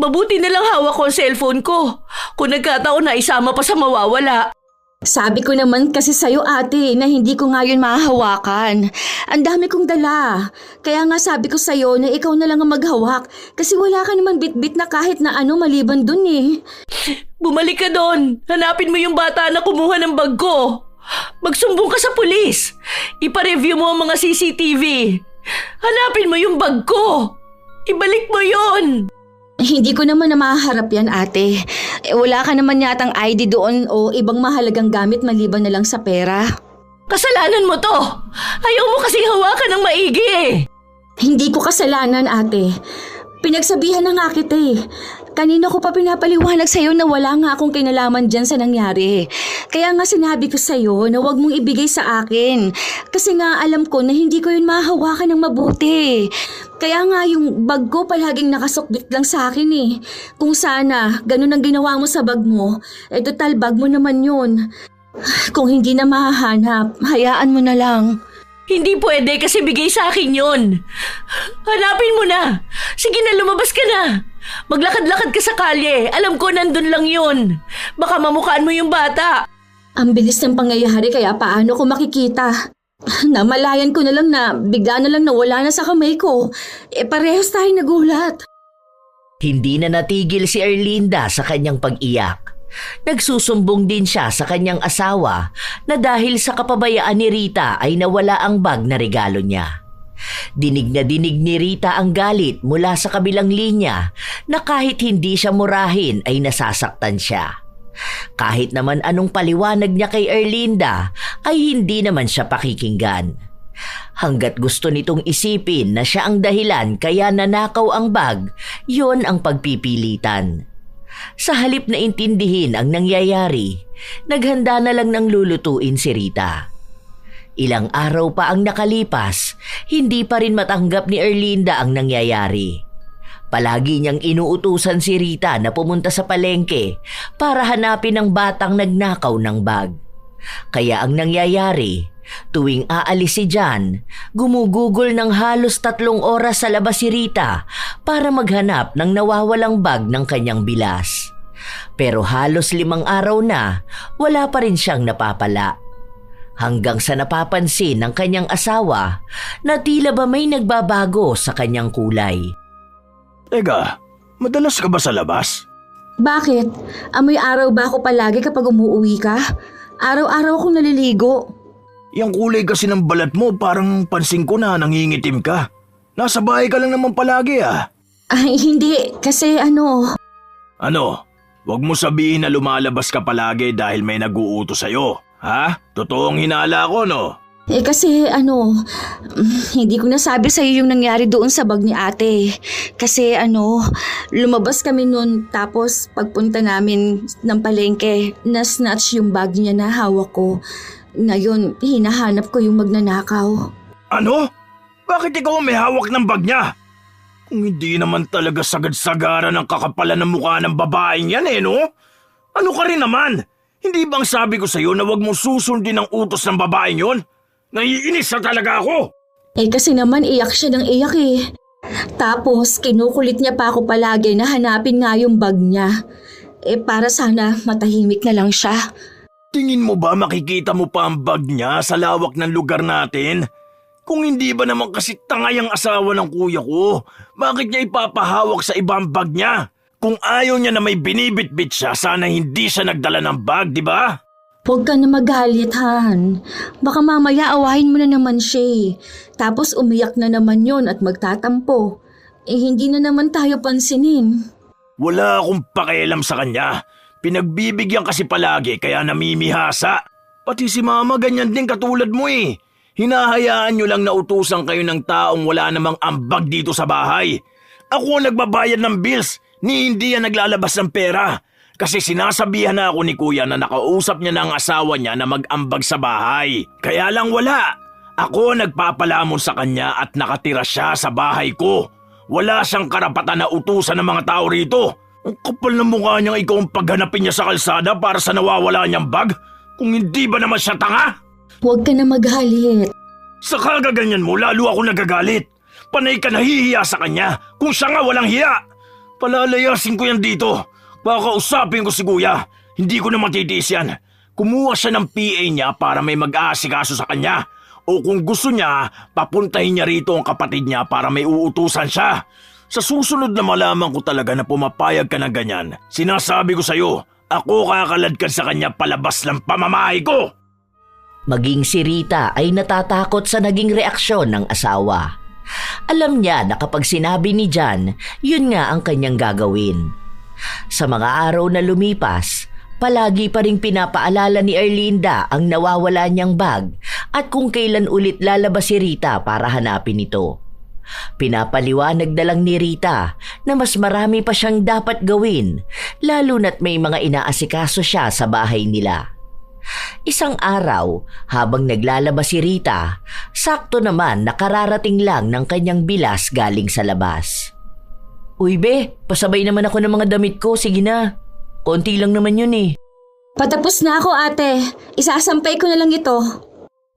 Mabuti na lang hawak ko ang cellphone ko. Kung nagkataon na isama pa sa mawawala. Sabi ko naman kasi sa'yo ate na hindi ko nga yun mahahawakan. Ang dami kong dala. Kaya nga sabi ko sa'yo na ikaw na lang ang maghawak kasi wala ka naman bitbit na kahit na maliban dun Bumalik ka doon. Hanapin mo yung bata na kumuha ng bag ko. Magsumbong ka sa pulis. Ipa-review mo ang mga CCTV. Hanapin mo yung bag ko. Ibalik mo yon. Hindi ko naman na mahaharap yan ate. Wala ka naman yatang ID doon o ibang mahalagang gamit maliban na lang sa pera. Kasalanan mo to! Ayaw mo kasing hawakan ng maigi Hindi ko kasalanan ate. Pinagsabihan na nga kita Kanina ko pa pinapaliwanag sa'yo na wala nga akong kinalaman dyan sa nangyari. Kaya nga sinabi ko sa'yo na huwag mong ibigay sa akin. Kasi nga alam ko na hindi ko yun mahahawakan ng mabuti. Kaya nga yung bag ko palaging nakasukbit lang sa akin Kung sana ganun ang ginawa mo sa bag mo, total bag mo naman yun. Kung hindi na mahahanap, hayaan mo na lang. Hindi pwede kasi bigay sa akin yun. Hanapin mo na. Sige na, lumabas ka na. Maglakad-lakad ka sa kalye. Alam ko nandun lang yun. Baka mamukhaan mo yung bata. Ang bilis ng pangyayari kaya paano ko makikita? Namalayan ko na lang na bigla na lang nawala na sa kamay ko. Parehas tayo nagulat. Hindi na natigil si Erlinda sa kanyang pag-iyak. Nagsusumbong din siya sa kanyang asawa na dahil sa kapabayaan ni Rita ay nawala ang bag na regalo niya. Dinig na dinig ni Rita ang galit mula sa kabilang linya na kahit hindi siya murahin ay nasasaktan siya. Kahit naman anong paliwanag niya kay Erlinda ay hindi naman siya pakikinggan. Hanggat gusto nitong isipin na siya ang dahilan kaya nanakaw ang bag, yon ang pagpipilitan. Sa halip na intindihin ang nangyayari, naghanda na lang ng lulutuin si Rita. Ilang araw pa ang nakalipas, hindi pa rin matanggap ni Erlinda ang nangyayari. Palagi niyang inuutusan si Rita na pumunta sa palengke para hanapin ang batang nagnakaw ng bag. Kaya ang nangyayari, tuwing aalis si John, gumugugol ng halos 3 oras sa labas si Rita para maghanap ng nawawalang bag ng kanyang bilas. Pero halos 5 araw na, wala pa rin siyang napapala. Hanggang sa napapansin ng kanyang asawa na tila ba may nagbabago sa kanyang kulay. Teka, madalas ka ba sa labas? Bakit? Amoy araw ba ako palagi kapag umuwi ka? Araw-araw akong naliligo. Yang kulay kasi ng balat mo parang pansin ko na nangingitim ka. Nasa bahay ka lang naman palagi ah. Ay, hindi. Kasi ano... Ano? Huwag mo sabihin na lumalabas ka palagi dahil may nag-uutos sa'yo. Ha? Totoong hinala ko, no? Kasi hindi ko nasabi sa'yo yung nangyari doon sa bag ni ate. Kasi lumabas kami noon tapos pagpunta namin ng palengke, na-snatch yung bag niya na hawak ko. Ngayon, hinahanap ko yung magnanakaw. Ano? Bakit ikaw may hawak ng bag niya? Kung hindi naman talaga sagad-sagaran ang kakapalan ng mukha ng babaeng yan no? Ano ka rin naman? Hindi bang sabi ko sa'yo na wag mong susundin ang utos ng babaeng yon? Naiinis na talaga ako! Kasi naman iyak siya ng iyak Tapos kinukulit niya pa ako palagi na hanapin nga yung bag niya. Para sana matahimik na lang siya. Tingin mo ba makikita mo pa ang bag niya sa lawak ng lugar natin? Kung hindi ba naman kasi tangay ang asawa ng kuya ko, bakit niya ipapahawak sa ibang bag niya? Kung ayaw niya na may binibitbit siya, sana hindi siya nagdala ng bag, di ba? Huwag ka na magalit, Han. Baka mamaya awahin mo na naman siya. Tapos umiyak na naman yon at magtatampo. Hindi na naman tayo pansinin. Wala akong pakialam sa kanya. Pinagbibigyan kasi palagi kaya namimihasa. Pati si mama ganyan din katulad mo Hinahayaan nyo lang na utusan kayo ng taong wala namang ambag dito sa bahay. Ako ang nagbabayad ng bills, hindi yan naglalabas ng pera. Kasi sinasabihan na ako ni kuya na nakausap niya na ang asawa niya na mag-ambag sa bahay. Kaya lang wala. Ako nagpapalamon sa kanya at nakatira siya sa bahay ko. Wala siyang karapatan na utusan ng mga tao rito. Ang kapal ng mukha niyang ikaw ang paghanapin niya sa kalsada para sa nawawala niyang bag. Kung hindi ba naman siya tanga? Huwag ka na magalit. Sa kagaganyan mo, lalo ako nagagalit. Panay ka nahihiya sa kanya kung siya nga walang hiya. Palalayasin ko yan dito. Kakausapin ko si kuya. Hindi ko na matitiis yan. Kumuha siya ng PA niya para may mag-aasikaso sa kanya. O kung gusto niya, papuntahin niya rito ang kapatid niya para may uutusan siya. Sa susunod na malaman ko talaga na pumapayag ka ng ganyan, sinasabi ko sa'yo, ako kakaladkad sa kanya palabas ng pamamahay ko. Maging si Rita ay natatakot sa naging reaksyon ng asawa. Alam niya na kapag sinabi ni John, yun nga ang kanyang gagawin. Sa mga araw na lumipas, palagi pa ring pinapaalala ni Erlinda ang nawawala niyang bag at kung kailan ulit lalabas si Rita para hanapin ito. Pinapaliwanag na lang ni Rita na mas marami pa siyang dapat gawin, lalo na't may mga inaasikaso siya sa bahay nila. Isang araw, habang naglalabas si Rita, sakto naman nakararating lang ng kanyang bilas galing sa labas. Uy be, pasabay naman ako ng mga damit ko, sige na. Konti lang naman yun Patapos na ako ate, isasampay ko na lang ito.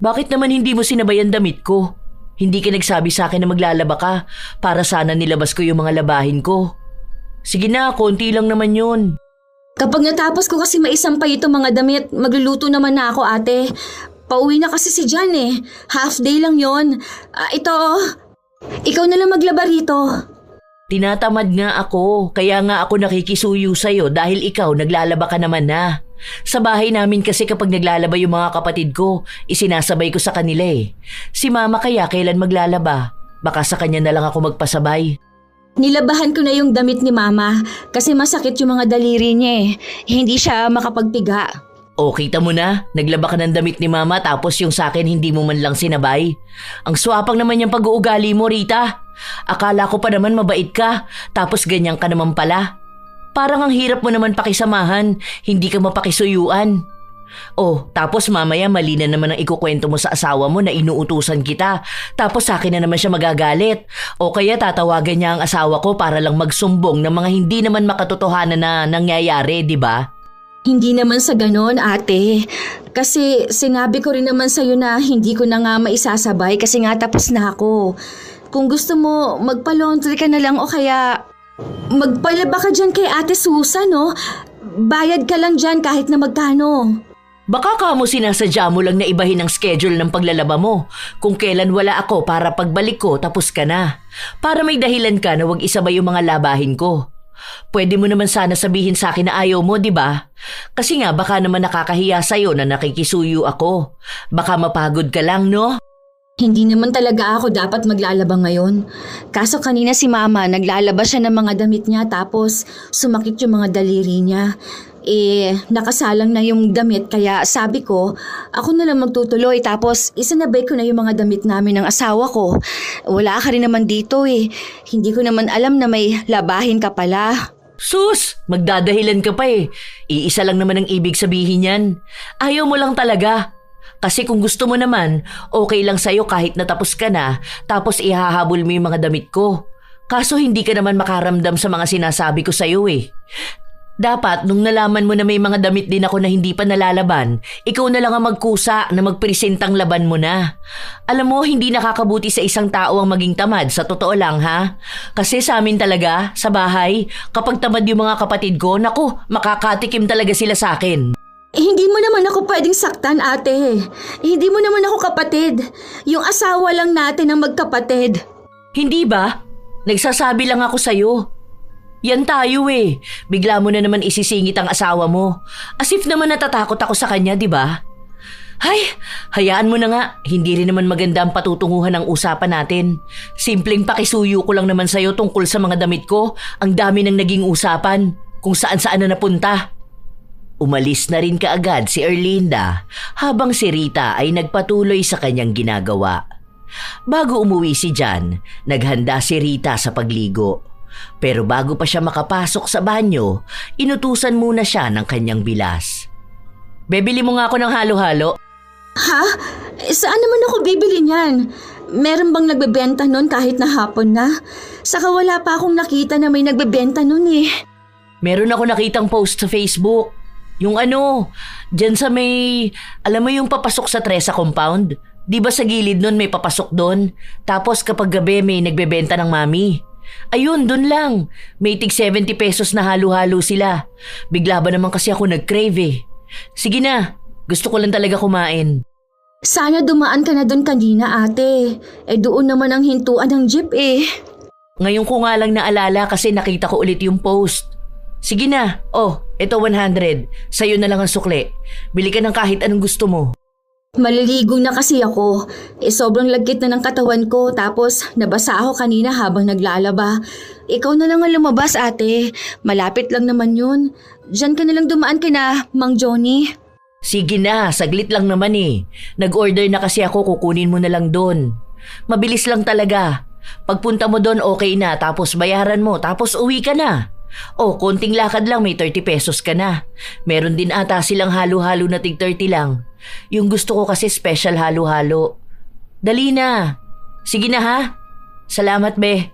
Bakit naman hindi mo sinabay ang damit ko? Hindi ka nagsabi sa akin na maglalaba ka para sana nilabas ko yung mga labahin ko. Sige na, konti lang naman yun. Kapag natapos ko kasi maisampay itong mga damit, magluluto naman na ako, ate. Pauwi na kasi si Jan eh. Half day lang yon. Ikaw na lang maglaba rito. Tinatamad nga ako, kaya nga ako nakikisuyo sa'yo dahil ikaw naglalaba ka naman na. Sa bahay namin kasi kapag naglalaba yung mga kapatid ko, isinasabay ko sa kanila eh. Si mama kaya kailan maglalaba? Baka sa kanya na lang ako magpasabay. Nilabahan ko na yung damit ni mama kasi masakit yung mga daliri niya eh. Hindi siya makapagpiga. O kita mo na, naglaba ka ng damit ni mama tapos yung sakin hindi mo man lang sinabay. Ang swapang naman yung pag-uugali mo, Rita. Akala ko pa naman mabait ka, tapos ganyan ka naman pala. Parang ang hirap mo naman pakisamahan, hindi ka mapakisuyuan. Oh, tapos mamaya mali na naman ang ikukwento mo sa asawa mo na inuutusan kita. Tapos sa akin na naman siya magagalit. O kaya tatawagan niya ang asawa ko para lang magsumbong ng mga hindi naman makatotohanan na nangyayari, di ba? Hindi naman sa ganon, ate. Kasi sinabi ko rin naman sa'yo na hindi ko na nga maisasabay kasi nga tapos na ako. Kung gusto mo, magpa-laundry ka na lang o kaya magpalaba ka dyan kay Ate Susan, no? Bayad ka lang dyan kahit na magkano. Baka kamo sinasadya mo lang na ibahin ang schedule ng paglalaba mo. Kung kailan wala ako para pagbalik ko tapos ka na. Para may dahilan ka na wag isabay yung mga labahin ko. Pwede mo naman sana sabihin sa akin na ayaw mo, di ba? Kasi nga baka naman nakakahiya sa'yo na nakikisuyo ako. Baka mapagod ka lang, no? Hindi naman talaga ako dapat maglalaba ngayon. Kaso kanina si mama naglalaba siya ng mga damit niya tapos sumakit yung mga daliri niya. Nakasalang na yung damit kaya sabi ko, ako na lang magtutuloy tapos isanabay ko na yung mga damit namin ng asawa ko. Wala ka rin naman dito eh. Hindi ko naman alam na may labahin ka pala. Sus! Magdadahilan ka pa eh. Iisa lang naman ang ibig sabihin yan. Ayaw mo lang talaga. Kasi kung gusto mo naman, okay lang sa'yo kahit natapos ka na tapos ihahabol mo yung mga damit ko. Kaso hindi ka naman makaramdam sa mga sinasabi ko sa'yo eh. Dapat nung nalaman mo na may mga damit din ako na hindi pa nalalaban, ikaw na lang ang magkusa na magpresentang laban mo na. Alam mo, hindi nakakabuti sa isang tao ang maging tamad, sa totoo lang ha. Kasi sa amin talaga, sa bahay, kapag tamad yung mga kapatid ko, naku, makakatikim talaga sila sa akin. Hindi mo naman ako pwedeng saktan, ate. Hindi mo naman ako kapatid. Yung asawa lang natin ang magkapatid. Hindi ba? Nagsasabi lang ako sa'yo. Yan tayo eh. Bigla mo na naman isisingit ang asawa mo. As if naman natatakot ako sa kanya, di ba? Hay, hayaan mo na nga. Hindi rin naman maganda ang patutunguhan ng usapan natin. Simpleng pakisuyo ko lang naman sa'yo tungkol sa mga damit ko. Ang dami nang naging usapan. Kung saan-saan na napunta. Umalis na rin kaagad si Erlinda habang si Rita ay nagpatuloy sa kanyang ginagawa. Bago umuwi si Jan, naghanda si Rita sa pagligo. Pero bago pa siya makapasok sa banyo, inutusan muna siya ng kanyang bilas. Bebili mo nga ako ng halo-halo. Ha? Saan naman ako bibili niyan? Meron bang nagbebenta nun kahit na hapon na? Saka wala pa akong nakita na may nagbebenta nun eh. Meron ako nakitang post sa Facebook. Yung dyan sa may, alam mo yung papasok sa Tresa compound? Di ba sa gilid nun may papasok doon? Tapos kapag gabi may nagbebenta ng mami. Ayun, dun lang. May tig 70 pesos na halo-halo sila. Bigla ba naman kasi ako nag-crave eh. Sige na, gusto ko lang talaga kumain. Sana dumaan ka na dun kanina, ate. Doon naman ang hintuan ng jeep eh. Ngayon ko nga lang naalala kasi nakita ko ulit yung post. Sige na, ito 100. Sa'yo na lang ang sukli. Bili ka ng kahit anong gusto mo. Maliligo na kasi ako. Sobrang lagkit na ng katawan ko tapos nabasa ako kanina habang naglalaba. Ikaw na lang ang lumabas, ate. Malapit lang naman yun. Diyan ka na lang dumaan kina Mang Johnny. Sige na, saglit lang naman eh. Nag-order na kasi ako, kukunin mo na lang doon. Mabilis lang talaga. Pagpunta mo doon okay na tapos bayaran mo tapos uwi ka na. Konting lakad lang may 30 pesos ka na. Meron din ata silang halo-halo na tig 30 lang. Yung gusto ko kasi special halo-halo. Dali na. Sige na ha. Salamat be.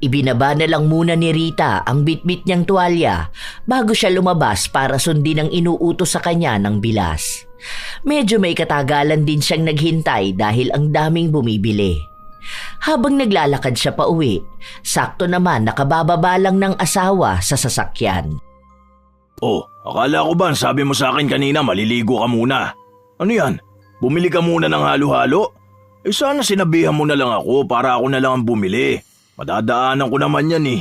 Ibinaba na lang muna ni Rita ang bitbit niyang tuwalya bago siya lumabas para sundin ang inuutos sa kanya ng bilas. Medyo may katagalan din siyang naghintay dahil ang daming bumibili. Habang naglalakad siya pa uwi, sakto naman nakabababa lang ng asawa sa sasakyan. Oh, akala ko ba sabi mo sa akin kanina maliligo ka muna? Ano yan? Bumili ka muna ng halo-halo? Sana sinabihan mo na lang ako para ako na lang ang bumili. Madadaanan ko naman yan eh.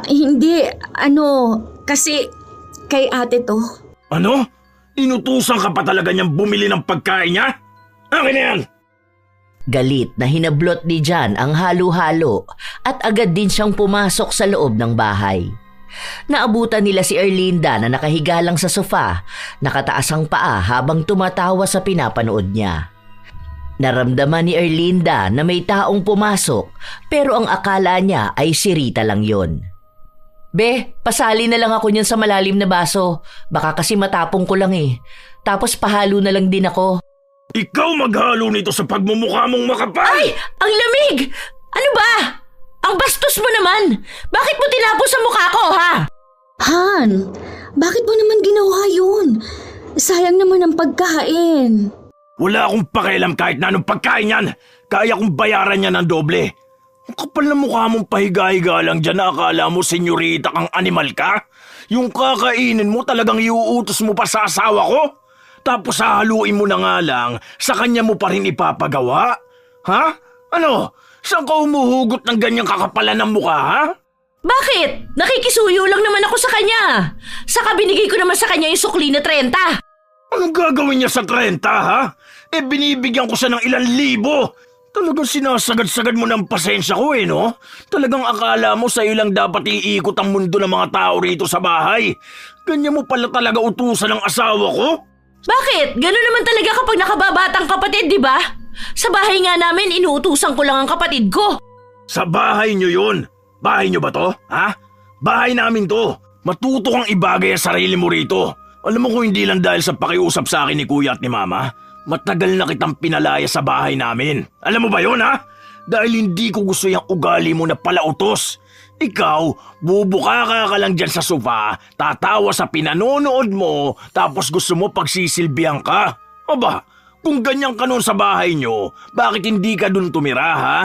Hindi. Kasi kay ate to. Ano? Inutusan ka pa talaga niyang bumili ng pagkain niya? Akin na yan! Galit na hinablot ni John ang halo-halo at agad din siyang pumasok sa loob ng bahay. Naabutan nila si Erlinda na nakahiga lang sa sofa, nakataas ang paa habang tumatawa sa pinapanood niya. Naramdaman ni Erlinda na may taong pumasok pero ang akala niya ay si Rita lang yon. Be, pasali na lang ako niyan sa malalim na baso. Baka kasi matapong ko lang eh. Tapos pahalo na lang din ako. Ikaw maghalo nito sa pagmumukha mong makapal! Ay! Ang lamig! Ano ba? Ang bastos mo naman! Bakit mo tinapos sa mukha ko, ha? Han, bakit mo naman ginawa yun? Sayang naman ang pagkain. Wala akong pakialam kahit na anong pagkain yan. Kaya kong bayaran niya ng doble. Ang kapal na mukha mong pahiga-higa lang dyan na akala mo senyorita kang animal ka? Yung kakainin mo talagang iuutos mo pa sa asawa ko? Tapos hahaluin mo na nga lang, sa kanya mo pa rin ipapagawa? Ha? Ano? Saan ka umuhugot ng ganyang kakapalan ng mukha, ha? Bakit? Nakikisuyo lang naman ako sa kanya. Saka binigay ko naman sa kanya yung sukli na 30. Anong gagawin niya sa 30, ha? Binibigyan ko siya ng ilang libo. Talagang sinasagad-sagad mo ng pasensya ko no? Talagang akala mo sa'yo lang dapat iikot ang mundo ng mga tao rito sa bahay. Ganyan mo pala talaga utusan ng asawa ko? Bakit? Ganun naman talaga kapag nakababatang kapatid, di ba? Sa bahay nga namin, inuutusan ko lang ang kapatid ko. Sa bahay niyo yun. Bahay niyo ba to? Ha? Bahay namin to. Matuto kang ibagay ang sarili mo rito. Alam mo kung hindi lang dahil sa pakiusap sa akin ni Kuya at ni Mama, matagal na kitang pinalaya sa bahay namin. Alam mo ba yun, ha? Dahil hindi ko gusto yung ugali mo na palautos. Ikaw, bubuka ka lang dyan sa sofa, tatawa sa pinanonood mo, tapos gusto mo pagsisilbihan ka. Aba, kung ganyan ka nun sa bahay nyo, bakit hindi ka dun tumira, ha?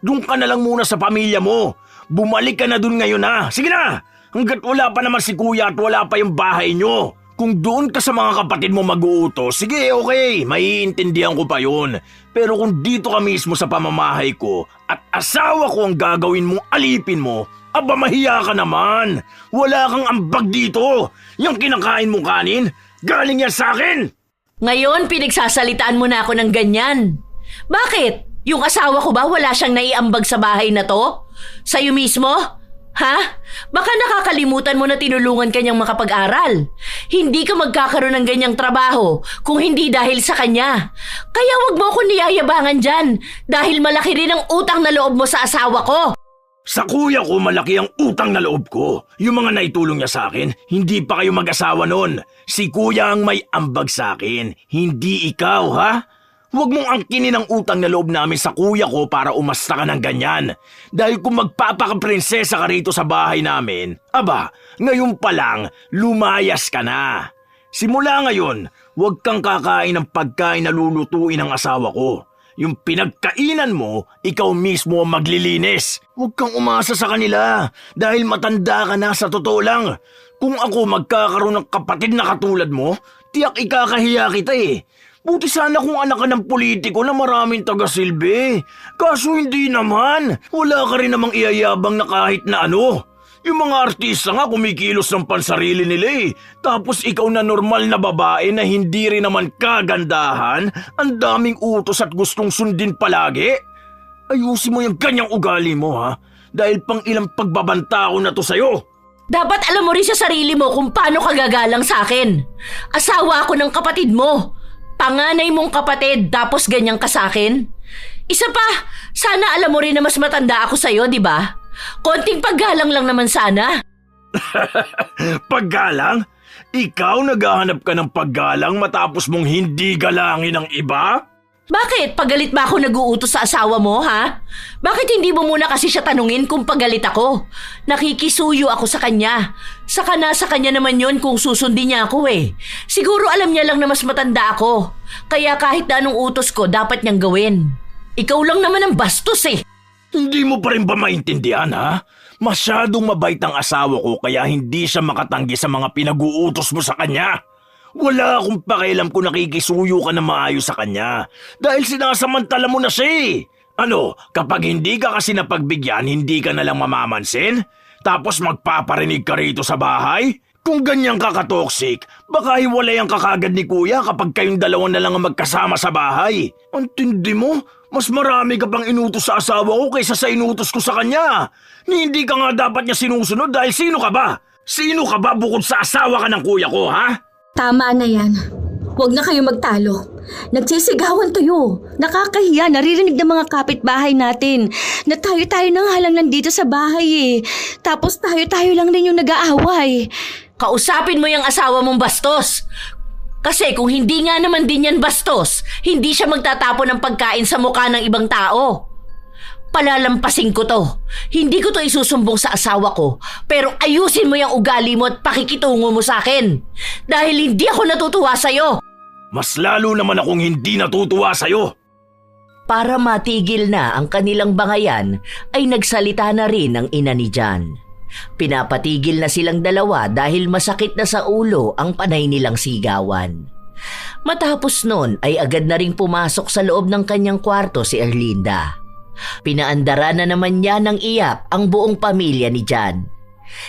Dun ka na lang muna sa pamilya mo. Bumalik ka na dun ngayon, ha? Sige na! Hanggat wala pa naman si Kuya at wala pa yung bahay nyo. Kung doon ka sa mga kapatid mo mag-uutos, sige, okay, maiintindihan ko pa yun. Pero kung dito ka mismo sa pamamahay ko at asawa ko ang gagawin mong alipin mo, aba mahiya ka naman. Wala kang ambag dito. Yung kinakain mong kanin, galing yan sa akin. Ngayon, pinagsasalitaan mo na ako ng ganyan. Bakit? Yung asawa ko ba wala siyang naiambag sa bahay na to? Sa'yo mismo? Ha? Baka nakakalimutan mo na tinulungan kanyang makapag-aral. Hindi ka magkakaroon ng ganyang trabaho kung hindi dahil sa kanya. Kaya wag mo akong niyayabangan dyan dahil malaki rin ang utang na loob mo sa asawa ko. Sa kuya ko malaki ang utang na loob ko. Yung mga naitulong niya sa akin, hindi pa kayo mag-asawa nun. Si kuya ang may ambag sa akin, hindi ikaw, ha? Huwag mong angkinin ang utang na loob namin sa kuya ko para umasta ka ng ganyan. Dahil kung magpapakaprinsesa ka rito sa bahay namin, aba, ngayon pa lang, lumayas ka na. Simula ngayon, huwag kang kakain ng pagkain na lulutuin ng asawa ko. Yung pinagkainan mo, ikaw mismo ang maglilinis. Huwag kang umasa sa kanila dahil matanda ka na sa totoo lang. Kung ako magkakaroon ng kapatid na katulad mo, tiyak ikakahiya kita eh. Buti sana kung anak ka ng politiko na maraming taga-silbi. Kaso hindi naman. Wala ka rin namang iyayabang na kahit na ano. Yung mga artista nga kumikilos ng pansarili nila eh. Tapos ikaw na normal na babae na hindi rin naman kagandahan, ang daming utos at gustong sundin palagi. Ayusin mo yung ganyang ugali mo ha. Dahil pang ilang pagbabanta ko na to sa'yo. Dapat alam mo rin sa sarili mo kung paano ka gagalang sa akin. Asawa ako ng kapatid mo. Panganay mong kapatid tapos ganyan ka sa akin? Isa pa, sana alam mo rin na mas matanda ako sa'yo, di ba? Konting paggalang lang naman sana. Paggalang? Ikaw naghahanap ka ng paggalang matapos mong hindi galangin ng iba? Bakit? Pagalit ba ako nag-uutos sa asawa mo, ha? Bakit hindi mo muna kasi siya tanungin kung pagalit ako? Nakikisuyo ako sa kanya. Saka nasa kanya naman yon kung susundin niya ako eh. Siguro alam niya lang na mas matanda ako. Kaya kahit na anong utos ko, dapat niyang gawin. Ikaw lang naman ang bastos eh. Hindi mo pa rin ba maintindihan, ha? Masyadong mabait ang asawa ko kaya hindi siya makatanggi sa mga pinag-uutos mo sa kanya. Wala akong pakialam kung nakikisuyo ka na maayos sa kanya dahil sinasamantala mo na siya eh. Ano, kapag hindi ka kasi napagbigyan, hindi ka nalang mamamansin? Tapos magpaparinig ka rito sa bahay? Kung ganyan ka ka-toxic, baka hiwalayan ka kagad ni kuya kapag kayong dalawa na lang ang magkasama sa bahay. Ang tindi mo, mas marami ka pang inutos sa asawa ko kaysa sa inutos ko sa kanya. Ni hindi ka nga dapat niya sinusunod dahil sino ka ba? Sino ka ba bukod sa asawa ka ng kuya ko, ha? Tama na yan. Huwag na kayo magtalo. Nagsisigawan tayo. Nakakahiya, naririnig ng mga kapitbahay natin na tayo-tayo na nga lang nandito sa bahay eh. Tapos tayo-tayo lang din yung nag-aaway. Kausapin mo yung asawa mong bastos. Kasi kung hindi nga naman din yan bastos, hindi siya magtatapon ng pagkain sa mukha ng ibang tao. Palalampasin ko to. Hindi ko to isusumbong sa asawa ko, pero ayusin mo yung ugali mo at pakikitungo mo sa akin. Dahil hindi ako natutuwa sa'yo. Mas lalo naman akong hindi natutuwa sa'yo. Para matigil na ang kanilang bangayan, ay nagsalita na rin ang ina ni Jan. Pinapatigil na silang dalawa dahil masakit na sa ulo ang panay nilang sigawan. Matapos nun ay agad na ring pumasok sa loob ng kanyang kwarto si Erlinda. Pinaandara na naman niya ng iyak ang buong pamilya ni Jan.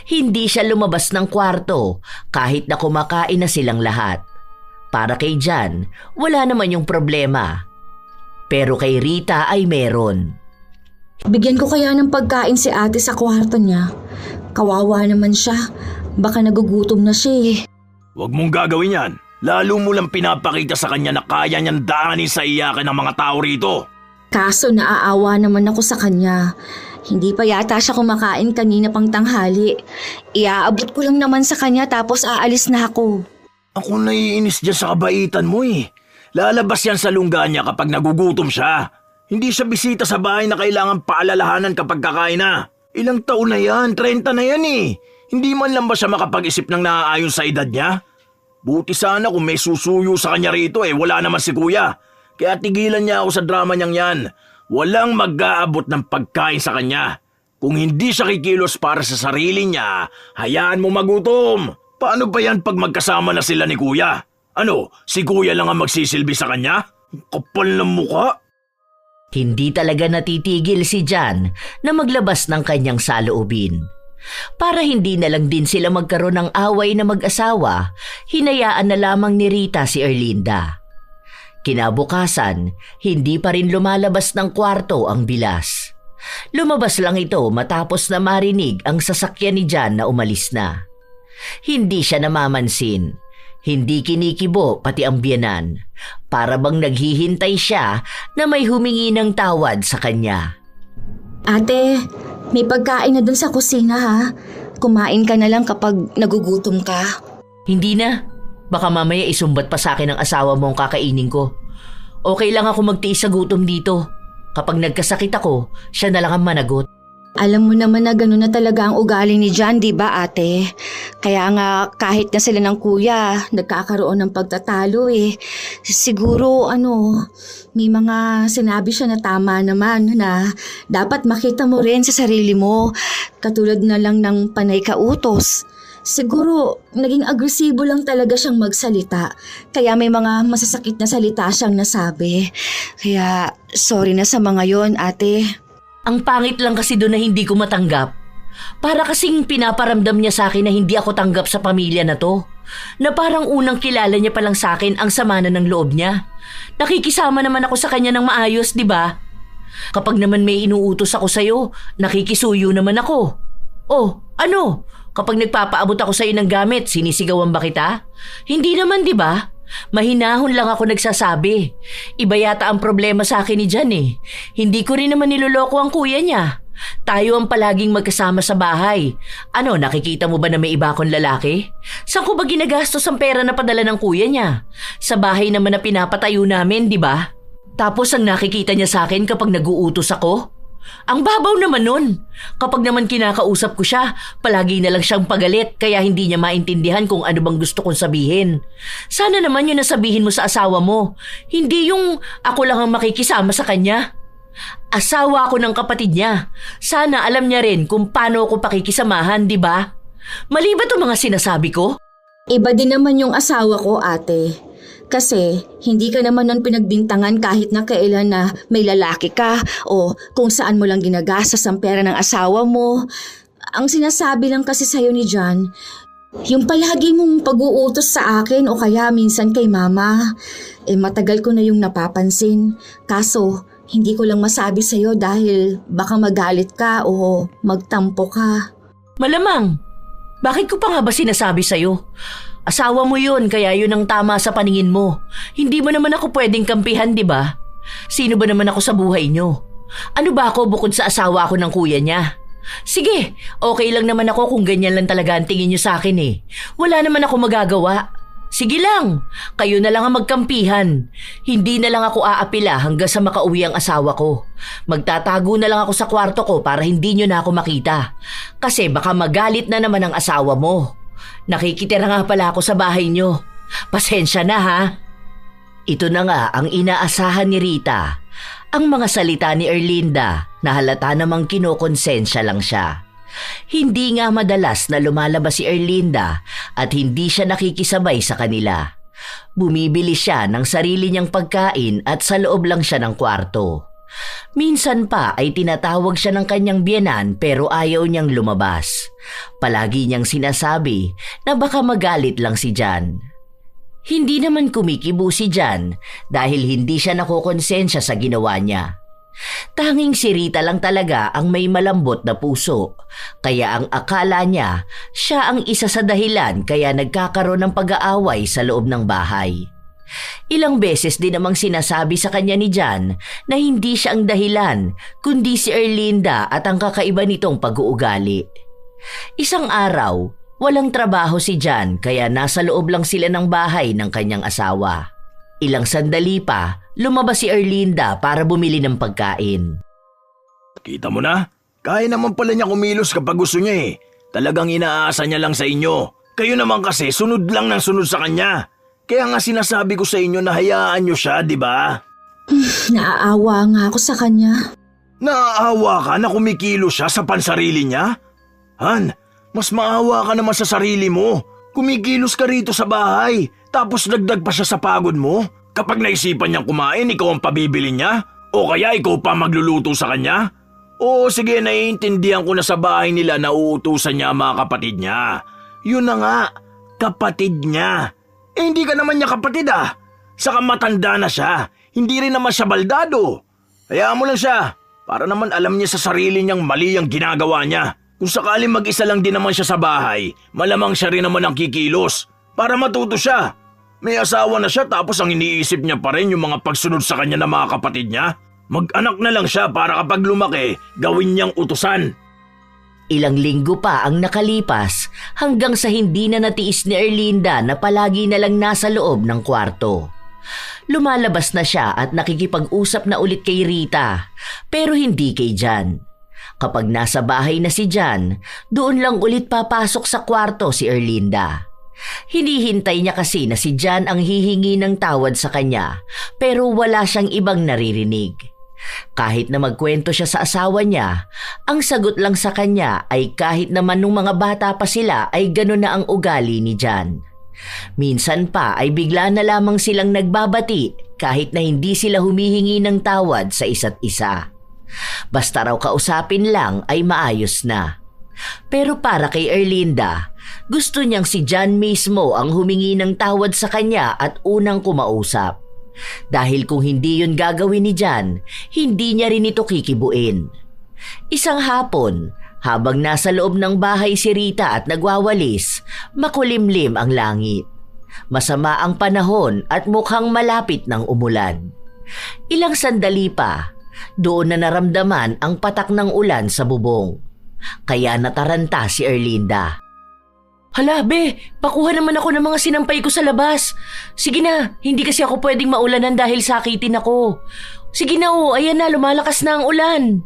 Hindi siya lumabas ng kwarto kahit na kumakain na silang lahat. Para kay Jan, wala naman yung problema. Pero kay Rita ay meron. Bigyan ko kaya ng pagkain si ate sa kwarto niya. Kawawa naman siya. Baka nagugutom na siya eh. Huwag mong gagawin yan. Lalo mo lang pinapakita sa kanya na kaya niyang daanin sa iyakin ng mga tao rito. Kaso naaawa naman ako sa kanya. Hindi pa yata siya kumakain kanina pang tanghali. Iaabot ko lang naman sa kanya tapos aalis na ako. Ako naiinis dyan sa kabaitan mo eh. Lalabas yan sa lungga niya kapag nagugutom siya. Hindi siya bisita sa bahay na kailangan paalalahanan kapag kakain na. Ilang taon na yan, 30 na yan eh. Hindi man lang ba siya makapag-isip ng naaayon sa edad niya? Buti sana kung may susuyo sa kanya rito eh, wala naman si kuya. Kaya tigilan niya ako sa drama niyang yan. Walang mag-aabot ng pagkain sa kanya. Kung hindi siya kikilos para sa sarili niya, hayaan mo magutom. Paano ba yan pag magkasama na sila ni kuya? Ano, si kuya lang ang magsisilbi sa kanya? Kapal ng mukha. Hindi talaga natitigil si Jan na maglabas ng kanyang saloobin. Para hindi na lang din sila magkaroon ng away na mag-asawa, hinayaan na lamang ni Rita si Erlinda. Kinabukasan, hindi pa rin lumalabas ng kwarto ang bilas. Lumabas lang ito matapos na marinig ang sasakyan ni Jan na umalis na. Hindi siya namamansin. Hindi kinikibo pati ang biyanan. Para bang naghihintay siya na may humingi ng tawad sa kanya. Ate, may pagkain na dun sa kusina ha. Kumain ka na lang kapag nagugutom ka. Hindi na. Baka mamaya isumbat pa sa akin ang asawa mo ang kakainin ko. Okay lang ako magtiis sa gutom dito. Kapag nagkasakit ako, siya na lang ang managot. Alam mo naman na gano'n na talaga ang ugali ni Jan, di ba ate? Kaya nga kahit na sila ng kuya, nagkakaroon ng pagtatalo eh. Siguro may mga sinabi siya na tama naman na dapat makita mo rin sa sarili mo. Katulad na lang ng panay kautos. Siguro naging agresibo lang talaga siyang magsalita. Kaya may mga masasakit na salita siyang nasabi. Kaya sorry na sa mga yon ate. Ang pangit lang kasi doon na hindi ko matanggap. Para kasing pinaparamdam niya sa akin na hindi ako tanggap sa pamilya na to. Na parang unang kilala niya pa lang sa akin ang sama na ng loob niya. Nakikisama naman ako sa kanya ng maayos, di ba? Kapag naman may inuutos ako sa'yo, nakikisuyo naman ako. Oh, ano? Kapag nagpapaabot ako sa'yo ng gamit, sinisigawan ba kita? Hindi naman, di ba? Mahinahon lang ako nagsasabi. Iba yata ang problema sa akin ni Jan eh. Hindi ko rin naman niloloko ang kuya niya. Tayo ang palaging magkasama sa bahay. Ano, nakikita mo ba na may iba akong lalaki? Saan ko ba ginagastos ang pera na padala ng kuya niya? Sa bahay naman na pinapatayo namin, di ba? Tapos ang nakikita niya sa akin kapag nag-uutos ako? Ang babaw naman nun. Kapag naman kinakausap ko siya, palagi na lang siyang pagalit kaya hindi niya maintindihan kung ano bang gusto kong sabihin. Sana naman yun nasabihin mo sa asawa mo. Hindi yung ako lang ang makikisama sa kanya. Asawa ako ng kapatid niya. Sana alam niya rin kung paano ako pakikisamahan, di ba? Mali ba itong mga sinasabi ko? Iba din naman yung asawa ko, ate. Kasi hindi ka naman nun pinagbintangan kahit na kailan na may lalaki ka o kung saan mo lang ginagastos ang pera ng asawa mo. Ang sinasabi lang kasi sa'yo ni John, yung palagi mong pag-uutos sa akin o kaya minsan kay mama, matagal ko na yung napapansin. Kaso hindi ko lang masabi sa'yo dahil baka magalit ka o magtampo ka. Malamang. Bakit ko pa nga ba sinasabi sa'yo? Asawa mo yun, kaya yun ang tama sa paningin mo. Hindi mo naman ako pwedeng kampihan, di ba? Sino ba naman ako sa buhay nyo? Ano ba ako bukod sa asawa ako ng kuya niya? Sige, okay lang naman ako kung ganyan lang talaga ang tingin nyo sa akin eh. Wala naman ako magagawa. Sige lang, kayo na lang ang magkampihan. Hindi na lang ako aapila hanggang sa makauwi ang asawa ko. Magtatago na lang ako sa kwarto ko para hindi nyo na ako makita. Kasi baka magalit na naman ang asawa mo. Nakikitira nga pala ako sa bahay nyo. Pasensya na ha. Ito na nga ang inaasahan ni Rita. Ang mga salita ni Erlinda na halata namang kinokonsensya lang siya. Hindi nga madalas na lumalabas si Erlinda at hindi siya nakikisabay sa kanila. Bumibili siya ng sarili niyang pagkain at sa loob lang siya ng kwarto. Minsan pa ay tinatawag siya ng kanyang biyenan pero ayaw niyang lumabas. Palagi niyang sinasabi na baka magalit lang si John. Hindi naman kumikibo si John dahil hindi siya nakokonsensya sa ginawa niya. Tanging si Rita lang talaga ang may malambot na puso, kaya ang akala niya siya ang isa sa dahilan kaya nagkakaroon ng pag-aaway sa loob ng bahay. Ilang beses din namang sinasabi sa kanya ni John na hindi siya ang dahilan kundi si Erlinda at ang kakaiba nitong pag-uugali. Isang araw, walang trabaho si John kaya nasa loob lang sila ng bahay ng kanyang asawa. Ilang sandali pa, lumabas si Erlinda para bumili ng pagkain. Kita mo na? Kaya naman pala niya kumilos kapag gusto niya eh. Talagang inaasa niya lang sa inyo. Kayo naman kasi sunod lang ng sunod sa kanya. Kaya nga sinasabi ko sa inyo na hayaan niyo siya, di ba? Naaawa nga ako sa kanya. Naaawa ka na kumikilos siya sa pansarili niya? Han, mas maawa ka naman sa sarili mo. Kumikilos ka rito sa bahay, tapos dagdag pa siya sa pagod mo. Kapag naisipan niyang kumain, ikaw ang pabibili niya? O kaya ikaw pa magluluto sa kanya? O sige, naiintindihan ko na sa bahay nila na uutusan niya ang mga kapatid niya. Yun na nga, kapatid niya. Hindi ka naman niya kapatid ah. Saka matanda na siya. Hindi rin naman siya baldado. Hayaan mo lang siya. Para naman alam niya sa sarili niyang mali ang ginagawa niya. Kung sakaling mag-isa lang din naman siya sa bahay, malamang siya rin naman ang kikilos. Para matuto siya. May asawa na siya tapos ang iniisip niya pa rin yung mga pagsunod sa kanya ng mga kapatid niya. Mag-anak na lang siya para kapag lumaki, gawin niyang utusan. Ilang linggo pa ang nakalipas hanggang sa hindi na natiis ni Erlinda na palagi na lang nasa loob ng kwarto. Lumalabas na siya at nakikipag-usap na ulit kay Rita, pero hindi kay John. Kapag nasa bahay na si John, doon lang ulit papasok sa kwarto si Erlinda. Hinihintay niya kasi na si John ang hihingi ng tawad sa kanya, pero wala siyang ibang naririnig. Kahit na magkwento siya sa asawa niya, ang sagot lang sa kanya ay kahit naman nung mga bata pa sila ay gano'n na ang ugali ni John. Minsan pa ay bigla na lamang silang nagbabati kahit na hindi sila humihingi ng tawad sa isa't isa. Basta raw kausapin lang ay maayos na. Pero para kay Erlinda, gusto niyang si John mismo ang humingi ng tawad sa kanya at unang kumausap. Dahil kung hindi yun gagawin ni John, hindi niya rin ito kikibuin. Isang hapon, habang nasa loob ng bahay si Rita at nagwawalis, makulimlim ang langit. Masama ang panahon at mukhang malapit ng umulan. Ilang sandali pa, doon na naramdaman ang patak ng ulan sa bubong. Kaya nataranta si Erlinda. Hala, be, pakuha naman ako ng mga sinampay ko sa labas. Sige na, hindi kasi ako pwedeng maulanan dahil sakitin ako. Sige na ayan na, lumalakas na ang ulan.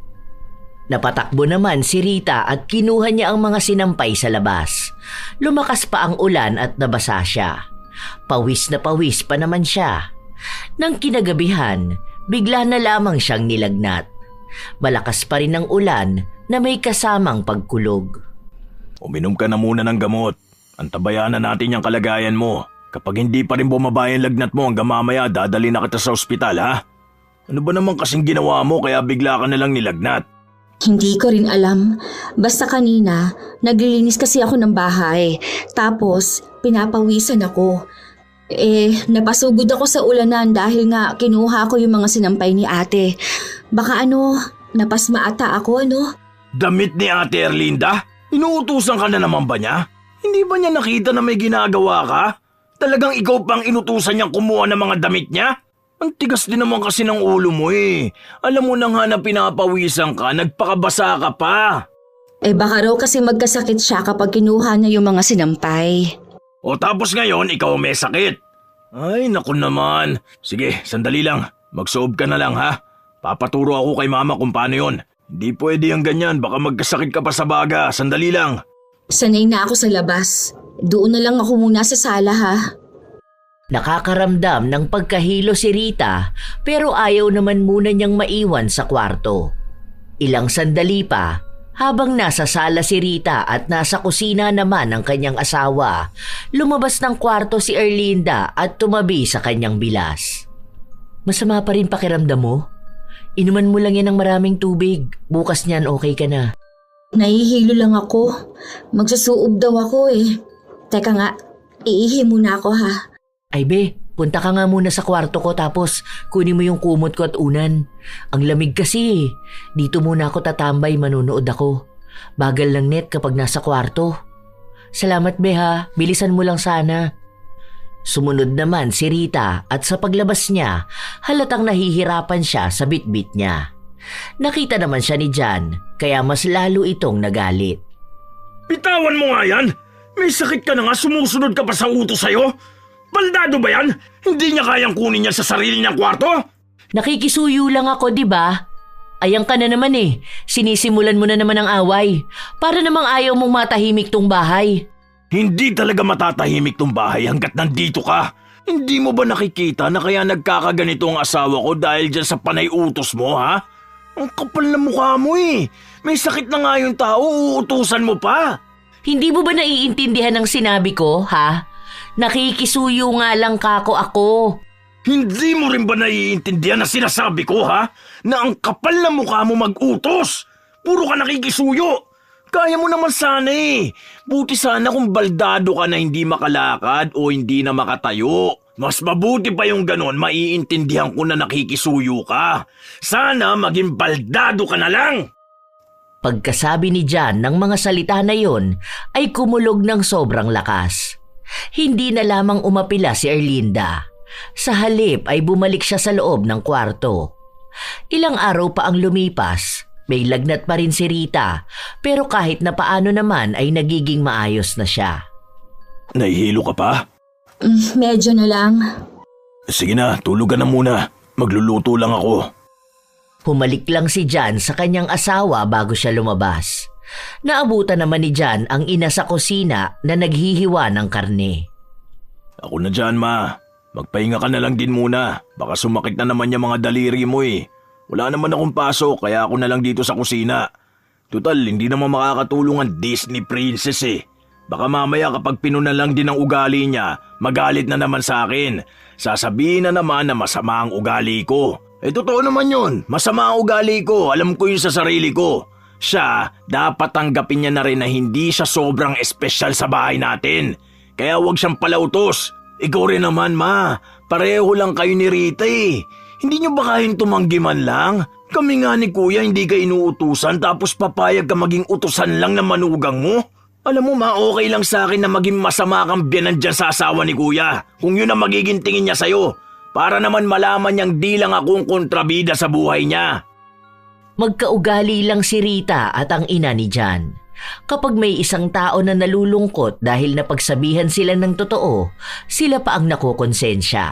Napatakbo naman si Rita at kinuha niya ang mga sinampay sa labas. Lumakas pa ang ulan at nabasa siya. Pawis na pawis pa naman siya. Nang kinagabihan, bigla na lamang siyang nilagnat. Malakas pa rin ang ulan na may kasamang pagkulog. Uminom ka na muna ng gamot. Antabayan na natin yung kalagayan mo. Kapag hindi pa rin bumaba yung lagnat mo hanggang mamaya, dadali na kita sa ospital, ha? Ano ba naman kasing ginawa mo kaya bigla ka na lang nilagnat? Hindi ko rin alam. Basta kanina, naglilinis kasi ako ng bahay. Tapos, pinapawisan ako. Napasugod ako sa ulanan dahil nga kinuha ko yung mga sinampay ni ate. Baka napasma ata ako, Damit ni Ate Erlinda? Inuutusan ka na naman ba niya? Hindi ba niya nakita na may ginagawa ka? Talagang ikaw pang inutusan niyang kumuha ng mga damit niya? Ang tigas din naman kasi ng ulo mo eh. Alam mo na nga na pinapawisan ka, nagpakabasa ka pa. Baka raw kasi magkasakit siya kapag kinuha niya yung mga sinampay. O tapos ngayon, ikaw may sakit. Ay, naku naman. Sige, sandali lang. Magsoob ka na lang ha. Papaturo ako kay mama kung paano yon. Hindi pwede yung ganyan, baka magkasakit ka pa sa baga. Sandali lang. Sanay na ako sa labas. Doon na lang ako muna sa sala ha. Nakakaramdam ng pagkahilo si Rita pero ayaw naman muna niyang maiwan sa kwarto. Ilang sandali pa, habang nasa sala si Rita at nasa kusina naman ang kanyang asawa, lumabas ng kwarto si Erlinda at tumabi sa kanyang bilas. Masama pa rin pakiramdam mo? Inuman mo lang yan ng maraming tubig. Bukas niyan okay ka na. Nahihilo lang ako. Magsusuob daw ako Teka nga, iihi muna ako ha. Ay be, punta ka nga muna sa kwarto ko tapos kunin mo yung kumot ko at unan. Ang lamig kasi. Dito muna ako tatambay, manunood ako. Bagal lang net kapag nasa kwarto. Salamat be ha, bilisan mo lang sana. Sumunod naman si Rita at sa paglabas niya, halatang nahihirapan siya sa bitbit niya. Nakita naman siya ni Jan, kaya mas lalo itong nagalit. Bitawan mo nga yan! May sakit ka na nga, sumusunod ka pa sa utos sa'yo? Baldado ba yan? Hindi niya kayang kunin yan sa sarili niyang kwarto? Nakikisuyo lang ako, di ba? Ayang ka na naman sinisimulan mo na naman ang away. Para namang ayaw mong matahimik tong bahay. Hindi talaga matatahimik tong bahay hanggat nandito ka. Hindi mo ba nakikita na kaya nagkakaganito ang asawa ko dahil dyan sa panay utos mo, ha? Ang kapal na mukha mo May sakit na nga yung tao, uutusan mo pa. Hindi mo ba naiintindihan ang sinabi ko, ha? Nakikisuyo nga lang kako ako. Hindi mo rin ba naiintindihan na sinasabi ko, ha? Na ang kapal na mukha mo mag-utos. Puro ka nakikisuyo. Kaya mo naman sana Buti sana kung baldado ka na hindi makalakad o hindi na makatayo. Mas mabuti pa yung ganon, maiintindihan ko na nakikisuyo ka. Sana maging baldado ka na lang. Pagkasabi ni Jan ng mga salita na yon ay kumulog ng sobrang lakas. Hindi na lamang umapila si Erlinda. Sa halip ay bumalik siya sa loob ng kwarto. Ilang araw pa ang lumipas. May lagnat pa rin si Rita, pero kahit na paano naman ay nagiging maayos na siya. Nahihilo ka pa? Medyo na lang. Sige na, tulog ka na muna. Magluluto lang ako. Humalik lang si Jan sa kanyang asawa bago siya lumabas. Naabutan naman ni Jan ang ina sa kusina na naghihiwa ng karne. Ako na dyan, ma. Magpahinga ka na lang din muna. Baka sumakit na naman yung mga daliri mo Wala naman akong pasok kaya ako na lang dito sa kusina. Tutal, hindi naman makakatulong ang Disney princess Baka mamaya kapag pinuna lang din ang ugali niya, magalit na naman sa akin. Sasabihin na naman na masama ang ugali ko. Totoo naman yun. Masama ang ugali ko. Alam ko yun sa sarili ko. Siya, dapat tanggapin niya na rin na hindi siya sobrang espesyal sa bahay natin. Kaya huwag siyang palautos. Ikaw rin naman, ma. Pareho lang kayo ni Rita Hindi niyo ba kayang tumanggi man lang? Kami nga ni Kuya hindi ka inuutusan tapos papayag ka maging utusan lang na manugang mo? Alam mo ma, okay lang sa akin na maging masama kang biyanan dyan sa asawa ni Kuya. Kung yun ang magiging tingin niya sa'yo. Para naman malaman niyang di lang akong kontrabida sa buhay niya. Magkaugali lang si Rita at ang ina ni Jan. Kapag may isang tao na nalulungkot dahil napagsabihan sila ng totoo, sila pa ang nakokonsensya.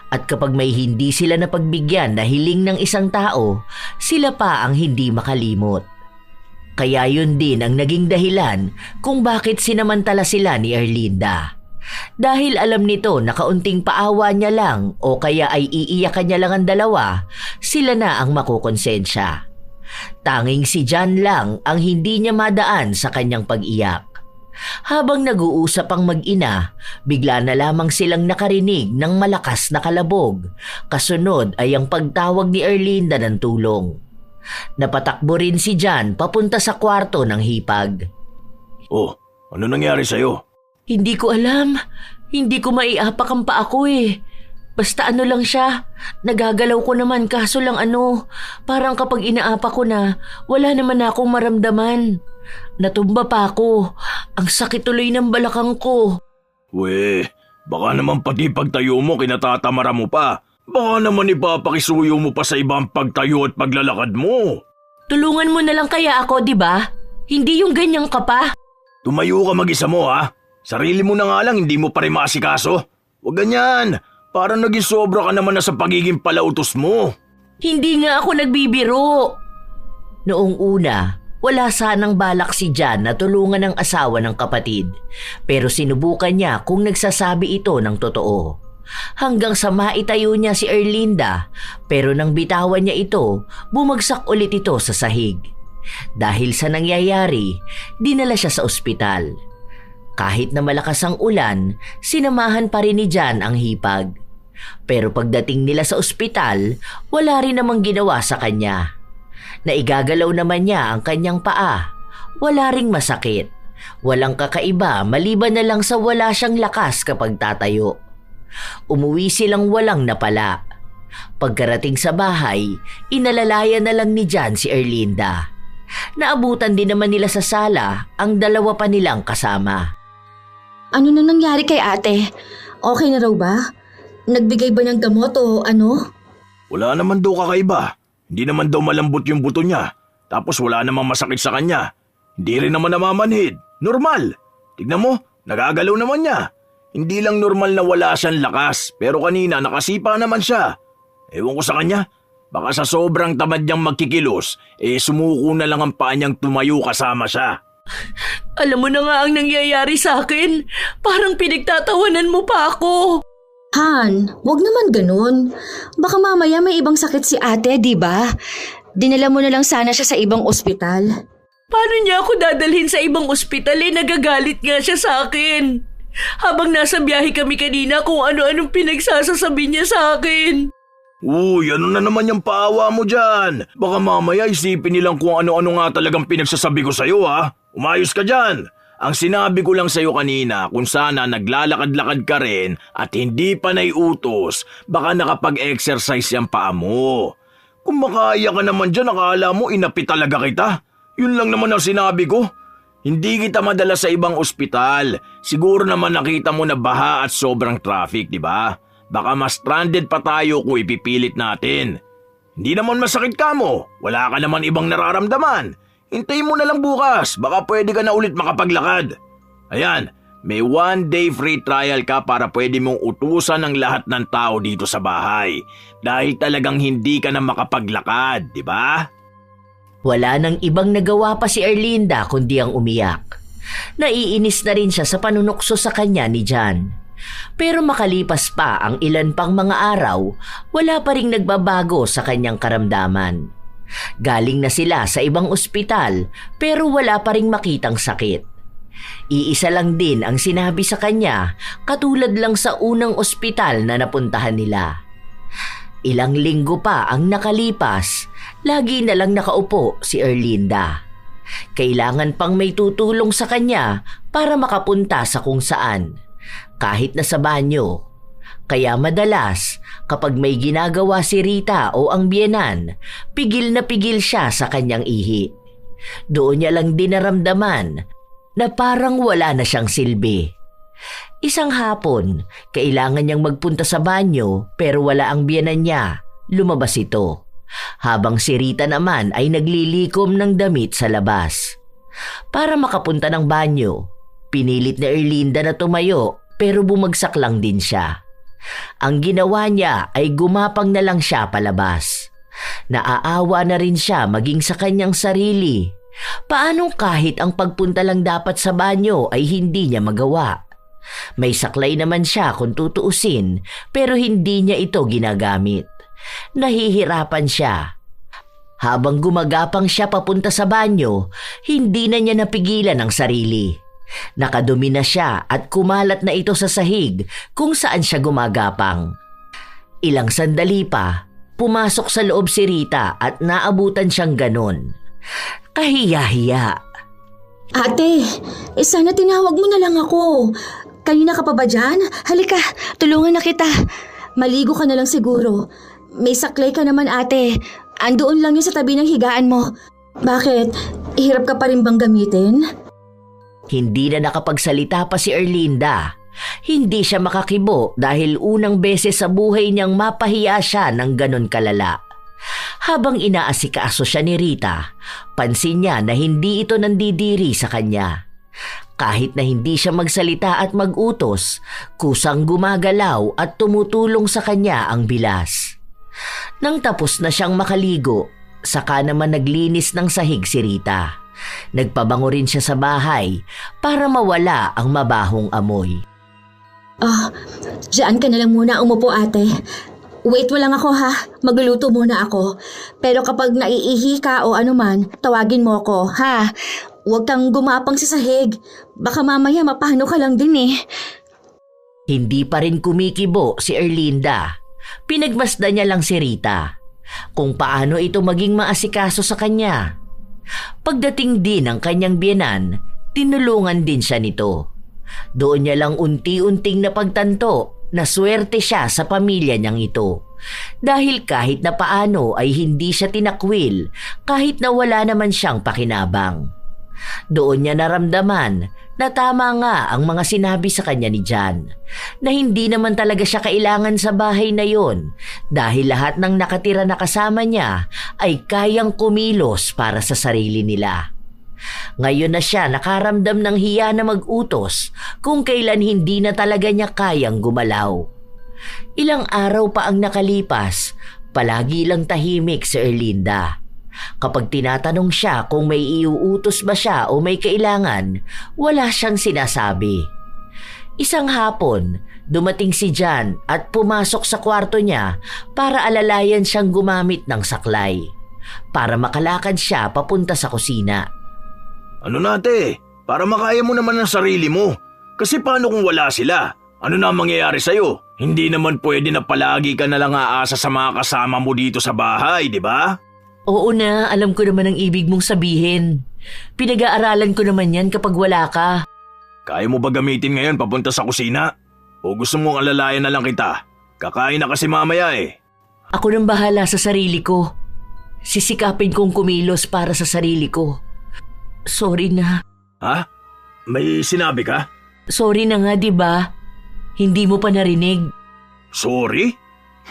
At kapag may hindi sila napagbigyan na hiling ng isang tao, sila pa ang hindi makalimot. Kaya yun din ang naging dahilan kung bakit sinamantala sila ni Erlinda. Dahil alam nito na kaunting paawa niya lang o kaya ay iiyakan niya lang ang dalawa, sila na ang makokonsensya. Tanging si John lang ang hindi niya madaan sa kanyang pag-iyak. Habang nag-uusap ang mag-ina, bigla na lamang silang nakarinig ng malakas na kalabog. Kasunod ay ang pagtawag ni Erlinda ng tulong. Napatakbo rin si John papunta sa kwarto ng hipag. Oh, ano nangyari sa'yo? Hindi ko alam. Hindi ko maiapak ang paa ko eh. Basta ano lang siya. Nagagalaw ko naman kaso lang parang kapag inaapa ko na, wala naman akong maramdaman. Natumba pa ako. Ang sakit tuloy ng balakang ko. Weh, baka naman pati pagtayo mo kinatatamara mo pa. Baka naman ipapakisuyo mo pa sa ibang pagtayo at paglalakad mo. Tulungan mo na lang kaya ako, di ba? Hindi yung ganyan ka pa. Tumayo ka mag-isa mo ha. Sarili mo na nga lang, hindi mo pa rin maasikaso. Huwag ganyan. Parang naging sobra ka naman na sa pagiging palautos mo. Hindi nga ako nagbibiro. Noong una, wala sanang balak si John na tulungan ang asawa ng kapatid. Pero sinubukan niya kung nagsasabi ito ng totoo. Hanggang sa maitayo niya si Erlinda, pero nang bitawan niya ito, bumagsak ulit ito sa sahig. Dahil sa nangyayari, dinala siya sa ospital. Kahit na malakas ang ulan, sinamahan pa rin ni John ang hipag. Pero pagdating nila sa ospital, wala rin namang ginawa sa kanya. Naigagalaw naman niya ang kanyang paa. Wala ring masakit. Walang kakaiba maliban na lang sa wala siyang lakas kapag tatayo. Umuwi silang walang napala. Pagkarating sa bahay, inalalayan na lang ni John si Erlinda. Naabutan din naman nila sa sala ang dalawa pa nilang kasama. Ano na nangyari kay ate? Okay na raw ba? Nagbigay ba ng gamot o ano? Wala naman daw kakaiba. Hindi naman daw malambot yung buto niya. Tapos wala namang masakit sa kanya. Hindi rin naman namamanhid. Normal. Tignan mo, nagagalaw naman niya. Hindi lang normal na wala siyang lakas, pero kanina nakasipa naman siya. Ewan ko sa kanya, baka sa sobrang tamad niyang magkikilos, sumuko na lang ang paa niyang tumayo kasama siya. Alam mo na nga ang nangyayari sa akin. Parang pinagtatawanan mo pa ako. Han, wag naman ganun. Baka mamaya may ibang sakit si ate, di ba? Dinala mo na lang sana siya sa ibang ospital. Paano niya ako dadalhin sa ibang ospital nagagalit nga siya sa akin. Habang nasa biyahe kami kanina kung ano-anong pinagsasasabi niya sa akin. Uy, ano na naman yung paawa mo dyan? Baka mamaya isipin nilang kung ano-ano nga talagang pinagsasabi ko sa'yo ha. Umayos ka dyan. Ang sinabi ko lang sa'yo kanina kung sana naglalakad-lakad ka rin at hindi pa naiutos, baka nakapag-exercise yung paa mo. Kung makaya ka naman dyan, akala mo inapi talaga kita. Yun lang naman ang sinabi ko. Hindi kita madala sa ibang ospital. Siguro naman nakita mo na baha at sobrang traffic, di ba? Baka mas stranded pa tayo kung ipipilit natin. Hindi naman masakit ka mo. Wala ka naman ibang nararamdaman. Hintayin mo na lang bukas. Baka pwede ka na ulit makapaglakad. Ayan, may 1-day free trial ka para pwede mong utusan ng lahat ng tao dito sa bahay. Dahil talagang hindi ka na makapaglakad, di ba? Wala nang ibang nagawa pa si Erlinda kundi ang umiyak. Naiinis na rin siya sa panunukso sa kanya ni John. Pero makalipas pa ang ilan pang mga araw, wala pa ring nagbabago sa kanyang karamdaman. Galing na sila sa ibang ospital pero wala pa ring makitang sakit. Iisa lang din ang sinabi sa kanya katulad lang sa unang ospital na napuntahan nila. Ilang linggo pa ang nakalipas, lagi na lang nakaupo si Erlinda. Kailangan pang may tutulong sa kanya para makapunta sa kung saan, kahit na sa banyo. Kaya madalas, kapag may ginagawa si Rita o ang biyenan, pigil na pigil siya sa kanyang ihi. Doon niya lang din naramdaman na parang wala na siyang silbi. Isang hapon, kailangan niyang magpunta sa banyo pero wala ang biyenan niya. Lumabas ito. Habang si Rita naman ay naglilikom ng damit sa labas. Para makapunta ng banyo, pinilit ni Erlinda na tumayo pero bumagsak lang din siya. Ang ginawa niya ay gumapang na lang siya palabas. Naaawa na rin siya maging sa kanyang sarili. Paanong kahit ang pagpunta lang dapat sa banyo ay hindi niya magawa? May saklay naman siya kung tutuusin pero hindi niya ito ginagamit. Nahihirapan siya. Habang gumagapang siya papunta sa banyo, hindi na niya napigilan ang sarili. Nakadumi na siya at kumalat na ito sa sahig kung saan siya gumagapang. Ilang sandali pa, pumasok sa loob si Rita at naabutan siyang ganon. Kahiya-hiya. Ate, sana tinawag mo na lang ako. Kanina ka pa ba dyan? Halika, tulungan na kita. Maligo ka na lang siguro. May saklay ka naman ate. Andoon lang yun sa tabi ng higaan mo. Bakit? Hirap ka pa rin bang gamitin? Hindi na nakapagsalita pa si Erlinda. Hindi siya makakibo dahil unang beses sa buhay niyang mapahiya siya ng ganon kalala. Habang inaasikaso siya ni Rita, pansin niya na hindi ito nandidiri sa kanya. Kahit na hindi siya magsalita at mag-utos, kusang gumagalaw at tumutulong sa kanya ang bilas. Nang tapos na siyang makaligo, saka naman naglinis ng sahig si Rita. Nagpabango rin siya sa bahay para mawala ang mabahong amoy. Diyan ka na lang muna umupo ate. Wait mo lang ako ha, magluluto muna ako. Pero kapag naiihi ka o anuman, tawagin mo ako ha. Huwag kang gumapang sa sahig. Baka mamaya mapano ka lang din eh. Hindi pa rin kumikibo si Erlinda. Pinagmasdan niya lang si Rita kung paano ito maging maasikaso sa kanya. Pagdating din ng kanyang biyenan, tinulungan din siya nito. Doon niya lang unti-unting napagtanto na swerte siya sa pamilya niyang ito. Dahil kahit na paano ay hindi siya tinakwil kahit na wala naman siyang pakinabang. Doon niya naramdaman na tama nga ang mga sinabi sa kanya ni Jan, na hindi naman talaga siya kailangan sa bahay na yon dahil lahat ng nakatira na kasama niya ay kayang kumilos para sa sarili nila. Ngayon na siya nakaramdam ng hiya na mag-utos kung kailan hindi na talaga niya kayang gumalaw. Ilang araw pa ang nakalipas, palagi lang tahimik si Erlinda. Kapag tinatanong siya kung may iuutos ba siya o may kailangan, wala siyang sinasabi. Isang hapon, dumating si Jan at pumasok sa kwarto niya para alalayan siyang gumamit ng saklay para makalakad siya papunta sa kusina. Ano nate? Para makaya mo naman ang sarili mo. Kasi paano kung wala sila? Ano na mangyayari sa'yo? Hindi naman pwede na palagi ka na lang aasa sa mga kasama mo dito sa bahay, di ba? Oo na, alam ko naman ang ibig mong sabihin. Pinag-aaralan ko naman yan kapag wala ka. Kaya mo ba gamitin ngayon papunta sa kusina? O gusto mong alalayan na lang kita? Kakain na kasi mamaya eh. Ako nang bahala sa sarili ko. Sisikapin kong kumilos para sa sarili ko. Sorry na. Ha? May sinabi ka? Sorry na nga, di ba? Hindi mo pa narinig. Sorry?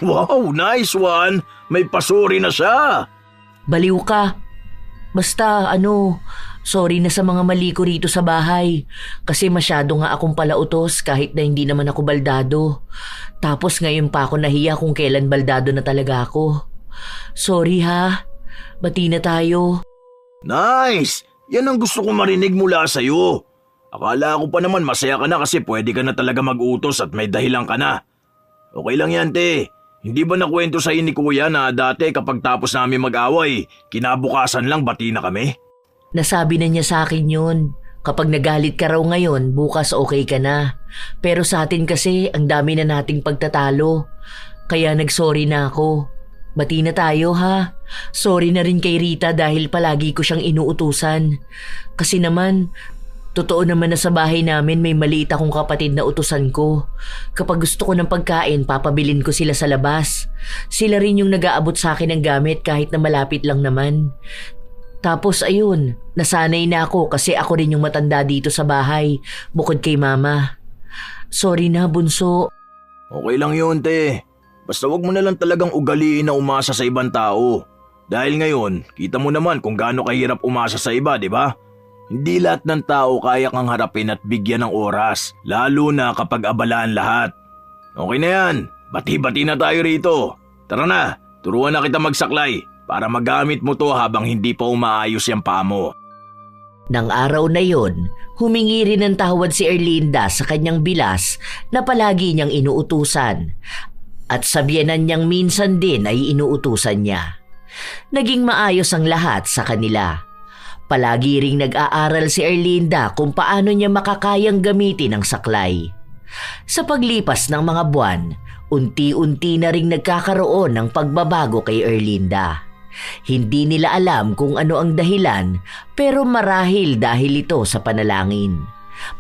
Wow, nice one! May pasuri na siya! Baliw ka. Basta, sorry na sa mga mali ko rito sa bahay. Kasi masyado nga akong palautos kahit na hindi naman ako baldado. Tapos ngayon pa ako nahiya kung kailan baldado na talaga ako. Sorry ha. Bati na tayo. Nice! Yan ang gusto kong marinig mula sa'yo. Akala ko pa naman masaya ka na kasi pwede ka na talaga mag-utos at may dahilan ka na. Okay lang yan, te. Hindi ba nakwento sa'yo ni Kuya na dati kapag tapos namin mag-away, kinabukasan lang bati na kami? Nasabi na niya sa akin yun. Kapag nagalit ka raw ngayon, bukas okay ka na. Pero sa atin kasi, ang dami na nating pagtatalo. Kaya nagsorry na ako. Bati na tayo ha. Sorry na rin kay Rita dahil palagi ko siyang inuutusan. Kasi naman, totoo naman na sa bahay namin may maliit akong kapatid na utusan ko. Kapag gusto ko ng pagkain, papabilin ko sila sa labas. Sila rin yung nag-aabot sa akin ng gamit kahit na malapit lang naman. Tapos ayun, nasanay na ako kasi ako rin yung matanda dito sa bahay, bukod kay mama. Sorry na, bunso. Okay lang yun, te. Basta wag mo na lang talagang ugaliin na umasa sa ibang tao. Dahil ngayon, kita mo naman kung gaano kahirap umasa sa iba, di ba? Hindi lahat ng tao kaya kang harapin at bigyan ng oras, lalo na kapag abalaan lahat. Okay na yan, bati-bati na tayo rito. Tara na, turuan na kita magsaklay para magamit mo to habang hindi pa umaayos yung paa mo. Nang araw na yon, humingi rin ng tawad si Erlinda sa kanyang bilas na palagi niyang inuutusan. At sabyanan niyang minsan din ay inuutusan niya. Naging maayos ang lahat sa kanila. Palagi ring nag-aaral si Erlinda kung paano niya makakayang gamitin ang saklay. Sa paglipas ng mga buwan, unti-unti na ring nagkakaroon ng pagbabago kay Erlinda. Hindi nila alam kung ano ang dahilan, pero marahil dahil ito sa panalangin.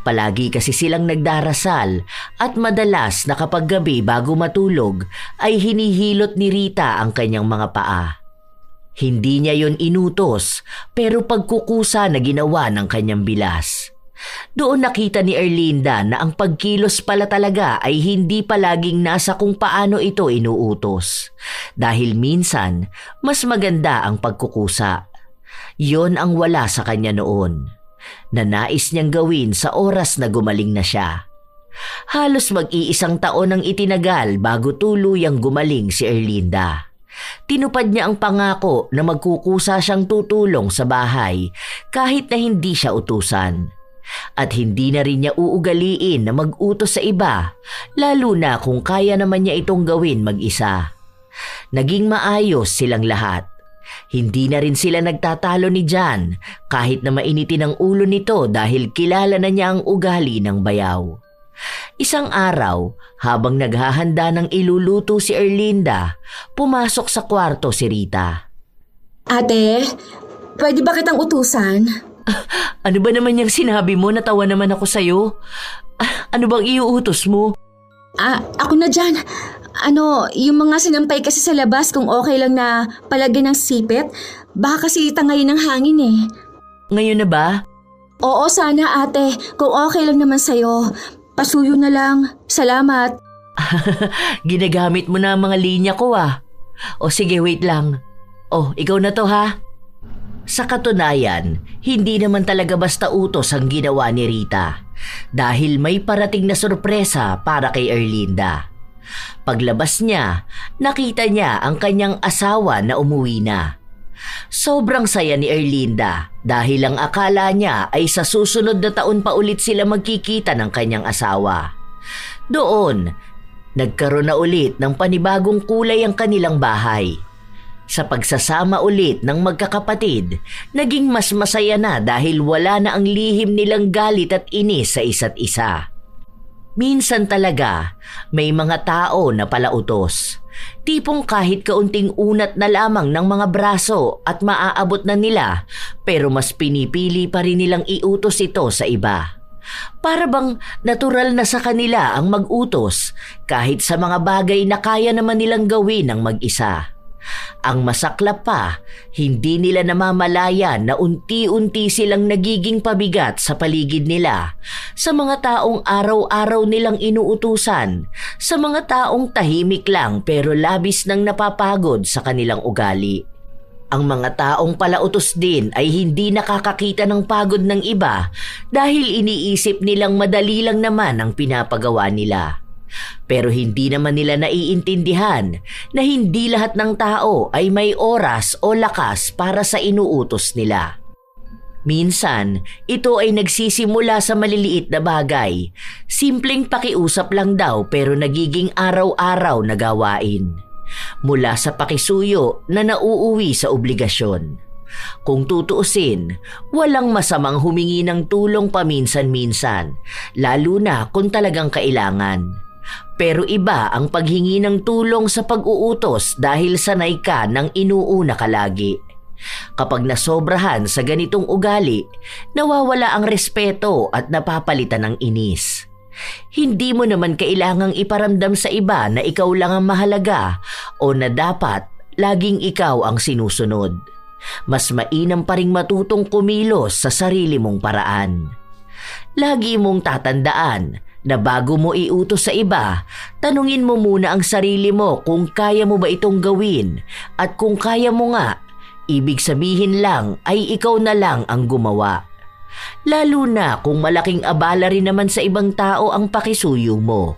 Palagi kasi silang nagdarasal at madalas na kapag gabi bago matulog ay hinihilot ni Rita ang kanyang mga paa. Hindi niya yon inutos pero pagkukusa na ginawa ng kanyang bilas. Doon nakita ni Erlinda na ang pagkilos pala talaga ay hindi palaging nasa kung paano ito inuutos. Dahil minsan, mas maganda ang pagkukusa. Yon ang wala sa kanya noon, na nais niyang gawin sa oras na gumaling na siya. Halos mag-iisang taon ang itinagal bago tuluyang gumaling si Erlinda. Tinupad niya ang pangako na magkukusa siyang tutulong sa bahay kahit na hindi siya utusan. At hindi na rin niya uugaliin na mag-utos sa iba, lalo na kung kaya naman niya itong gawin mag-isa. Naging maayos silang lahat. Hindi na rin sila nagtatalo ni Jan kahit na mainitin ang ulo nito dahil kilala na niya ang ugali ng bayaw. Isang araw, habang naghahanda ng iluluto si Erlinda, pumasok sa kwarto si Rita. Ate, pwede ba kitang utusan? Ano ba naman yung sinabi mo? Natawa naman ako sa'yo. Ano bang iuutos mo? Ako na dyan. Yung mga sinampay kasi sa labas kung okay lang na palagyan ng sipit, baka kasi tangayin ng hangin eh. Ngayon na ba? Oo, sana ate. Kung okay lang naman sa'yo. Pasuyo na lang. Salamat. Ginagamit mo na ang mga linya ko ah. O sige, wait lang. Ikaw na to ha. Sa katunayan, hindi naman talaga basta utos ang ginawa ni Rita dahil may parating na sorpresa para kay Erlinda. Paglabas niya, nakita niya ang kanyang asawa na umuwi na. Sobrang saya ni Erlinda dahil ang akala niya ay sa susunod na taon pa ulit sila magkikita ng kanyang asawa. Doon, nagkaroon na ulit ng panibagong kulay ang kanilang bahay. Sa pagsasama ulit ng magkakapatid, naging mas masaya na dahil wala na ang lihim nilang galit at inis sa isa't isa. Minsan talaga, may mga tao na palautos. Tipong kahit kaunting unat na lamang ng mga braso at maaabot na nila, pero mas pinipili pa rin nilang iutos ito sa iba. Para bang natural na sa kanila ang mag-utos kahit sa mga bagay na kaya naman nilang gawin ng mag-isa. Ang masaklap pa, hindi nila namamalayan na unti-unti silang nagiging pabigat sa paligid nila, sa mga taong araw-araw nilang inuutusan, sa mga taong tahimik lang pero labis nang napapagod sa kanilang ugali. Ang mga taong palautos din ay hindi nakakakita ng pagod ng iba dahil iniisip nilang madali lang naman ang pinapagawa nila. Pero hindi naman nila naiintindihan na hindi lahat ng tao ay may oras o lakas para sa inuutos nila. Minsan, ito ay nagsisimula sa maliliit na bagay. Simpleng pakiusap lang daw pero nagiging araw-araw na gawain. Mula sa pakisuyo na nauuwi sa obligasyon. Kung tutuusin, walang masamang humingi ng tulong paminsan-minsan, lalo na kung talagang kailangan. Pero iba ang paghingi ng tulong sa pag-uutos dahil sanay ka ng inuuna ka lagi. Kapag nasobrahan sa ganitong ugali, nawawala ang respeto at napapalitan ng inis. Hindi mo naman kailangang iparamdam sa iba na ikaw lang ang mahalaga o na dapat laging ikaw ang sinusunod. Mas mainam pa ring matutong kumilos sa sarili mong paraan. Lagi mong tatandaan na bago mo iutos sa iba, tanungin mo muna ang sarili mo kung kaya mo ba itong gawin at kung kaya mo nga, ibig sabihin lang ay ikaw na lang ang gumawa. Lalo na kung malaking abala rin naman sa ibang tao ang pakisuyo mo.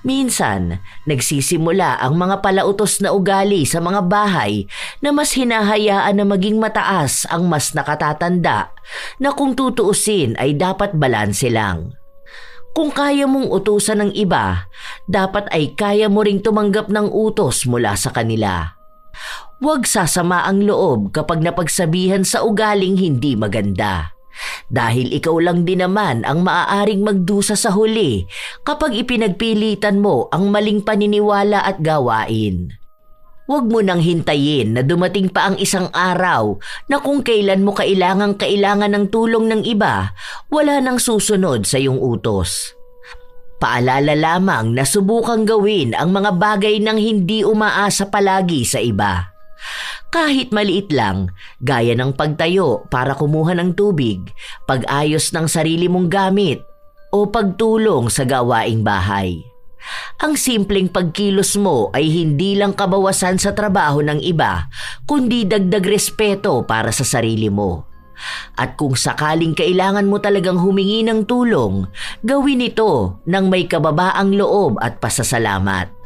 Minsan, nagsisimula ang mga palautos na ugali sa mga bahay na mas hinahayaan na maging mataas ang mas nakatatanda na kung tutuusin ay dapat balanse lang. Kung kaya mong utusan ng iba, dapat ay kaya mo ring tumanggap ng utos mula sa kanila. Huwag sasama ang loob kapag napagsabihan sa ugaling hindi maganda. Dahil ikaw lang din naman ang maaaring magdusa sa huli kapag ipinagpilitan mo ang maling paniniwala at gawain. Huwag mo nang hintayin na dumating pa ang isang araw na kung kailan mo kailangan ng tulong ng iba, wala nang susunod sa iyong utos. Paalala lamang na subukang gawin ang mga bagay nang hindi umaasa palagi sa iba. Kahit maliit lang, gaya ng pagtayo para kumuha ng tubig, pag-ayos ng sarili mong gamit, o pagtulong sa gawaing bahay. Ang simpleng pagkilos mo ay hindi lang kabawasan sa trabaho ng iba, kundi dagdag respeto para sa sarili mo. At kung sakaling kailangan mo talagang humingi ng tulong, gawin ito ng may kababaang loob at pasasalamat.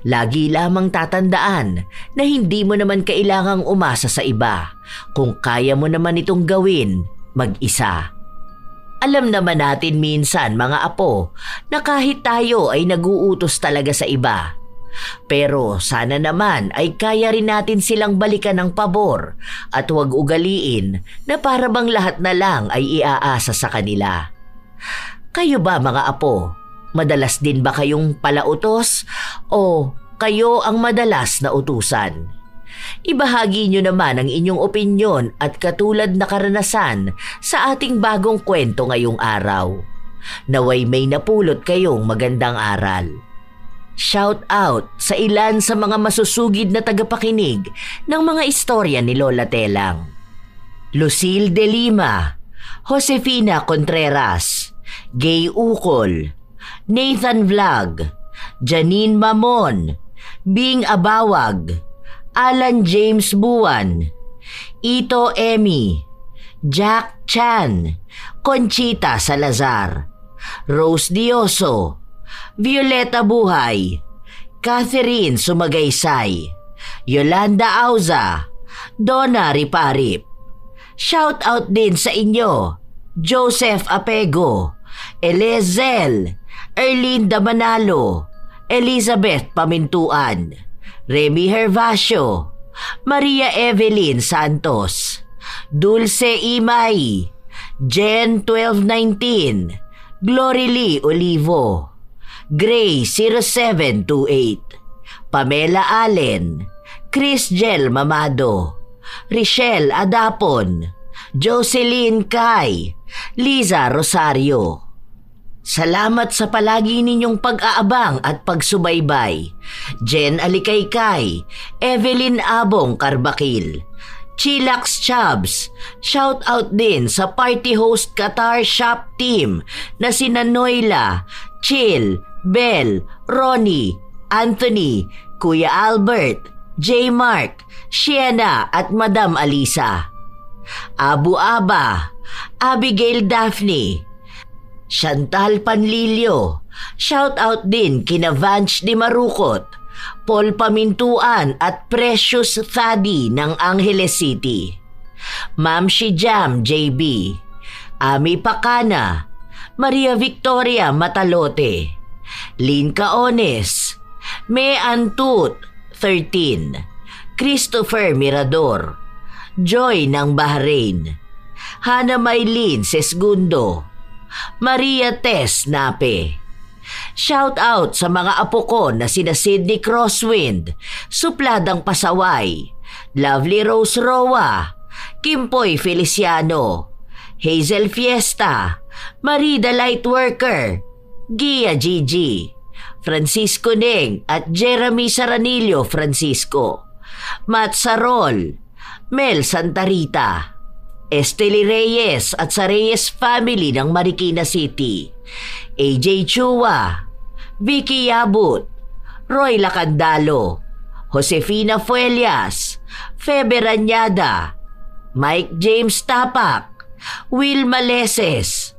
Lagi lamang tatandaan na hindi mo naman kailangang umasa sa iba kung kaya mo naman itong gawin mag-isa. Alam naman natin minsan mga apo na kahit tayo ay naguutos talaga sa iba. Pero sana naman ay kaya rin natin silang balikan ng pabor at huwag ugaliin na para bang lahat na lang ay iaasa sa kanila. Kayo ba mga apo? Madalas din ba kayong palautos o kayo ang madalas na utusan? Ibahagi nyo naman ang inyong opinyon at katulad na karanasan sa ating bagong kwento ngayong araw. Naway may napulot kayong magandang aral. Shout out sa ilan sa mga masusugid na tagapakinig ng mga istorya ni Lola Telang. Lucille de Lima, Josefina Contreras, Gay Ukol, Nathan Vlog, Janine Mamon, Bing Abawag, Alan James Buwan, Ito Emmy, Jack Chan, Conchita Salazar, Rose Dioso, Violeta Buhay, Catherine Sumagaysay, Yolanda Auza, Donna Riparip. Shout out din sa inyo, Joseph Apego, Elezel, Erlinda Manalo, Elizabeth Pamintuan, Remy Hervasio, Maria Evelyn Santos, Dulce Imay, Jen 1219, Glory Lee Olivo, Gray 0728, Pamela Allen, Chris Jel Mamado, Richelle Adapon, Jocelyn Kai, Liza Rosario. Salamat sa palagi ninyong pag-aabang at pagsubaybay. Jen Alikaykay, Evelyn Abong Carbakil, Chillax Chubbs. Shout out din sa party host Qatar Shop Team na sina Noyla, Chill, Bell, Ronnie, Anthony, Kuya Albert, J. Mark, Shiena at Madam Alisa. Abu Aba, Abigail Daphne, Chantal Panlilio. Shout out din kina Vanch Di Marukot, Paul Pamintuan at Precious Thadi ng Angeles City. Ma'am Shijam JB, Ami Pakana, Maria Victoria Matalote, Lynn Caones, May Antut 13, Christopher Mirador, Joy ng Bahrain, Hana Maylin Sesgundo, Maria Tess Nape. Shout out sa mga apo ko na sina Sydney Crosswind, Supladang Pasaway, Lovely Rose Roa, Kimpoy Feliciano, Hazel Fiesta, Marida Lightworker, Gia Gigi, Francisco Neng at Jeremy Saranillo Francisco, Matt Sarol, Mel Santarita, Esteli Reyes at sa Reyes family ng Marikina City, AJ Chua, Vicky Yabut, Roy Lacandalo, Josefina Fuelias, Febe Ranyada, Mike James Tapak, Wilma Leses,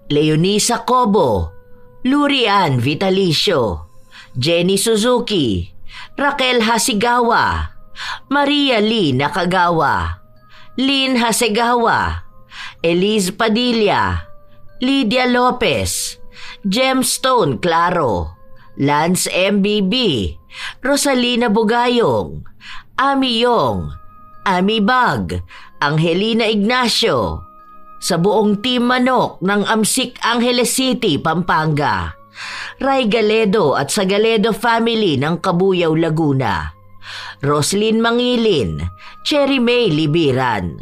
Leonisa Cobo, Lurian Vitalicio, Jenny Suzuki, Raquel Hasigawa, Maria Lee Nakagawa, Lynn Hasegawa, Elise Padilla, Lydia Lopez, Gemstone Claro, Lance MBB, Rosalina Bugayong, Ami Yong, Ami Bag, Angelina Ignacio, sa buong Team Manok ng Amsik Angeles City, Pampanga, Ray Galedo at sa Galedo family ng Kabuyaw, Laguna, Roslyn Mangilin, Cherry May Libiran,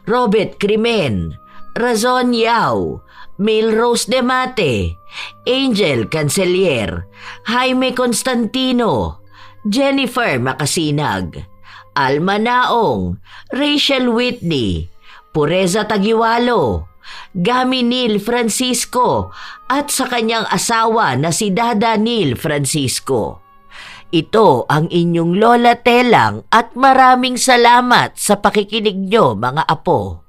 Robert Crimen, Razon Yao, Milrose Demate, Angel Cancelier, Jaime Constantino, Jennifer Makasinag, Alma Naong, Rachel Whitney, Pureza Tagiwalo, Gami Neil Francisco at sa kanyang asawa na si Dada Neil Francisco. Ito ang inyong Lola Telang at maraming salamat sa pakikinig nyo, mga apo.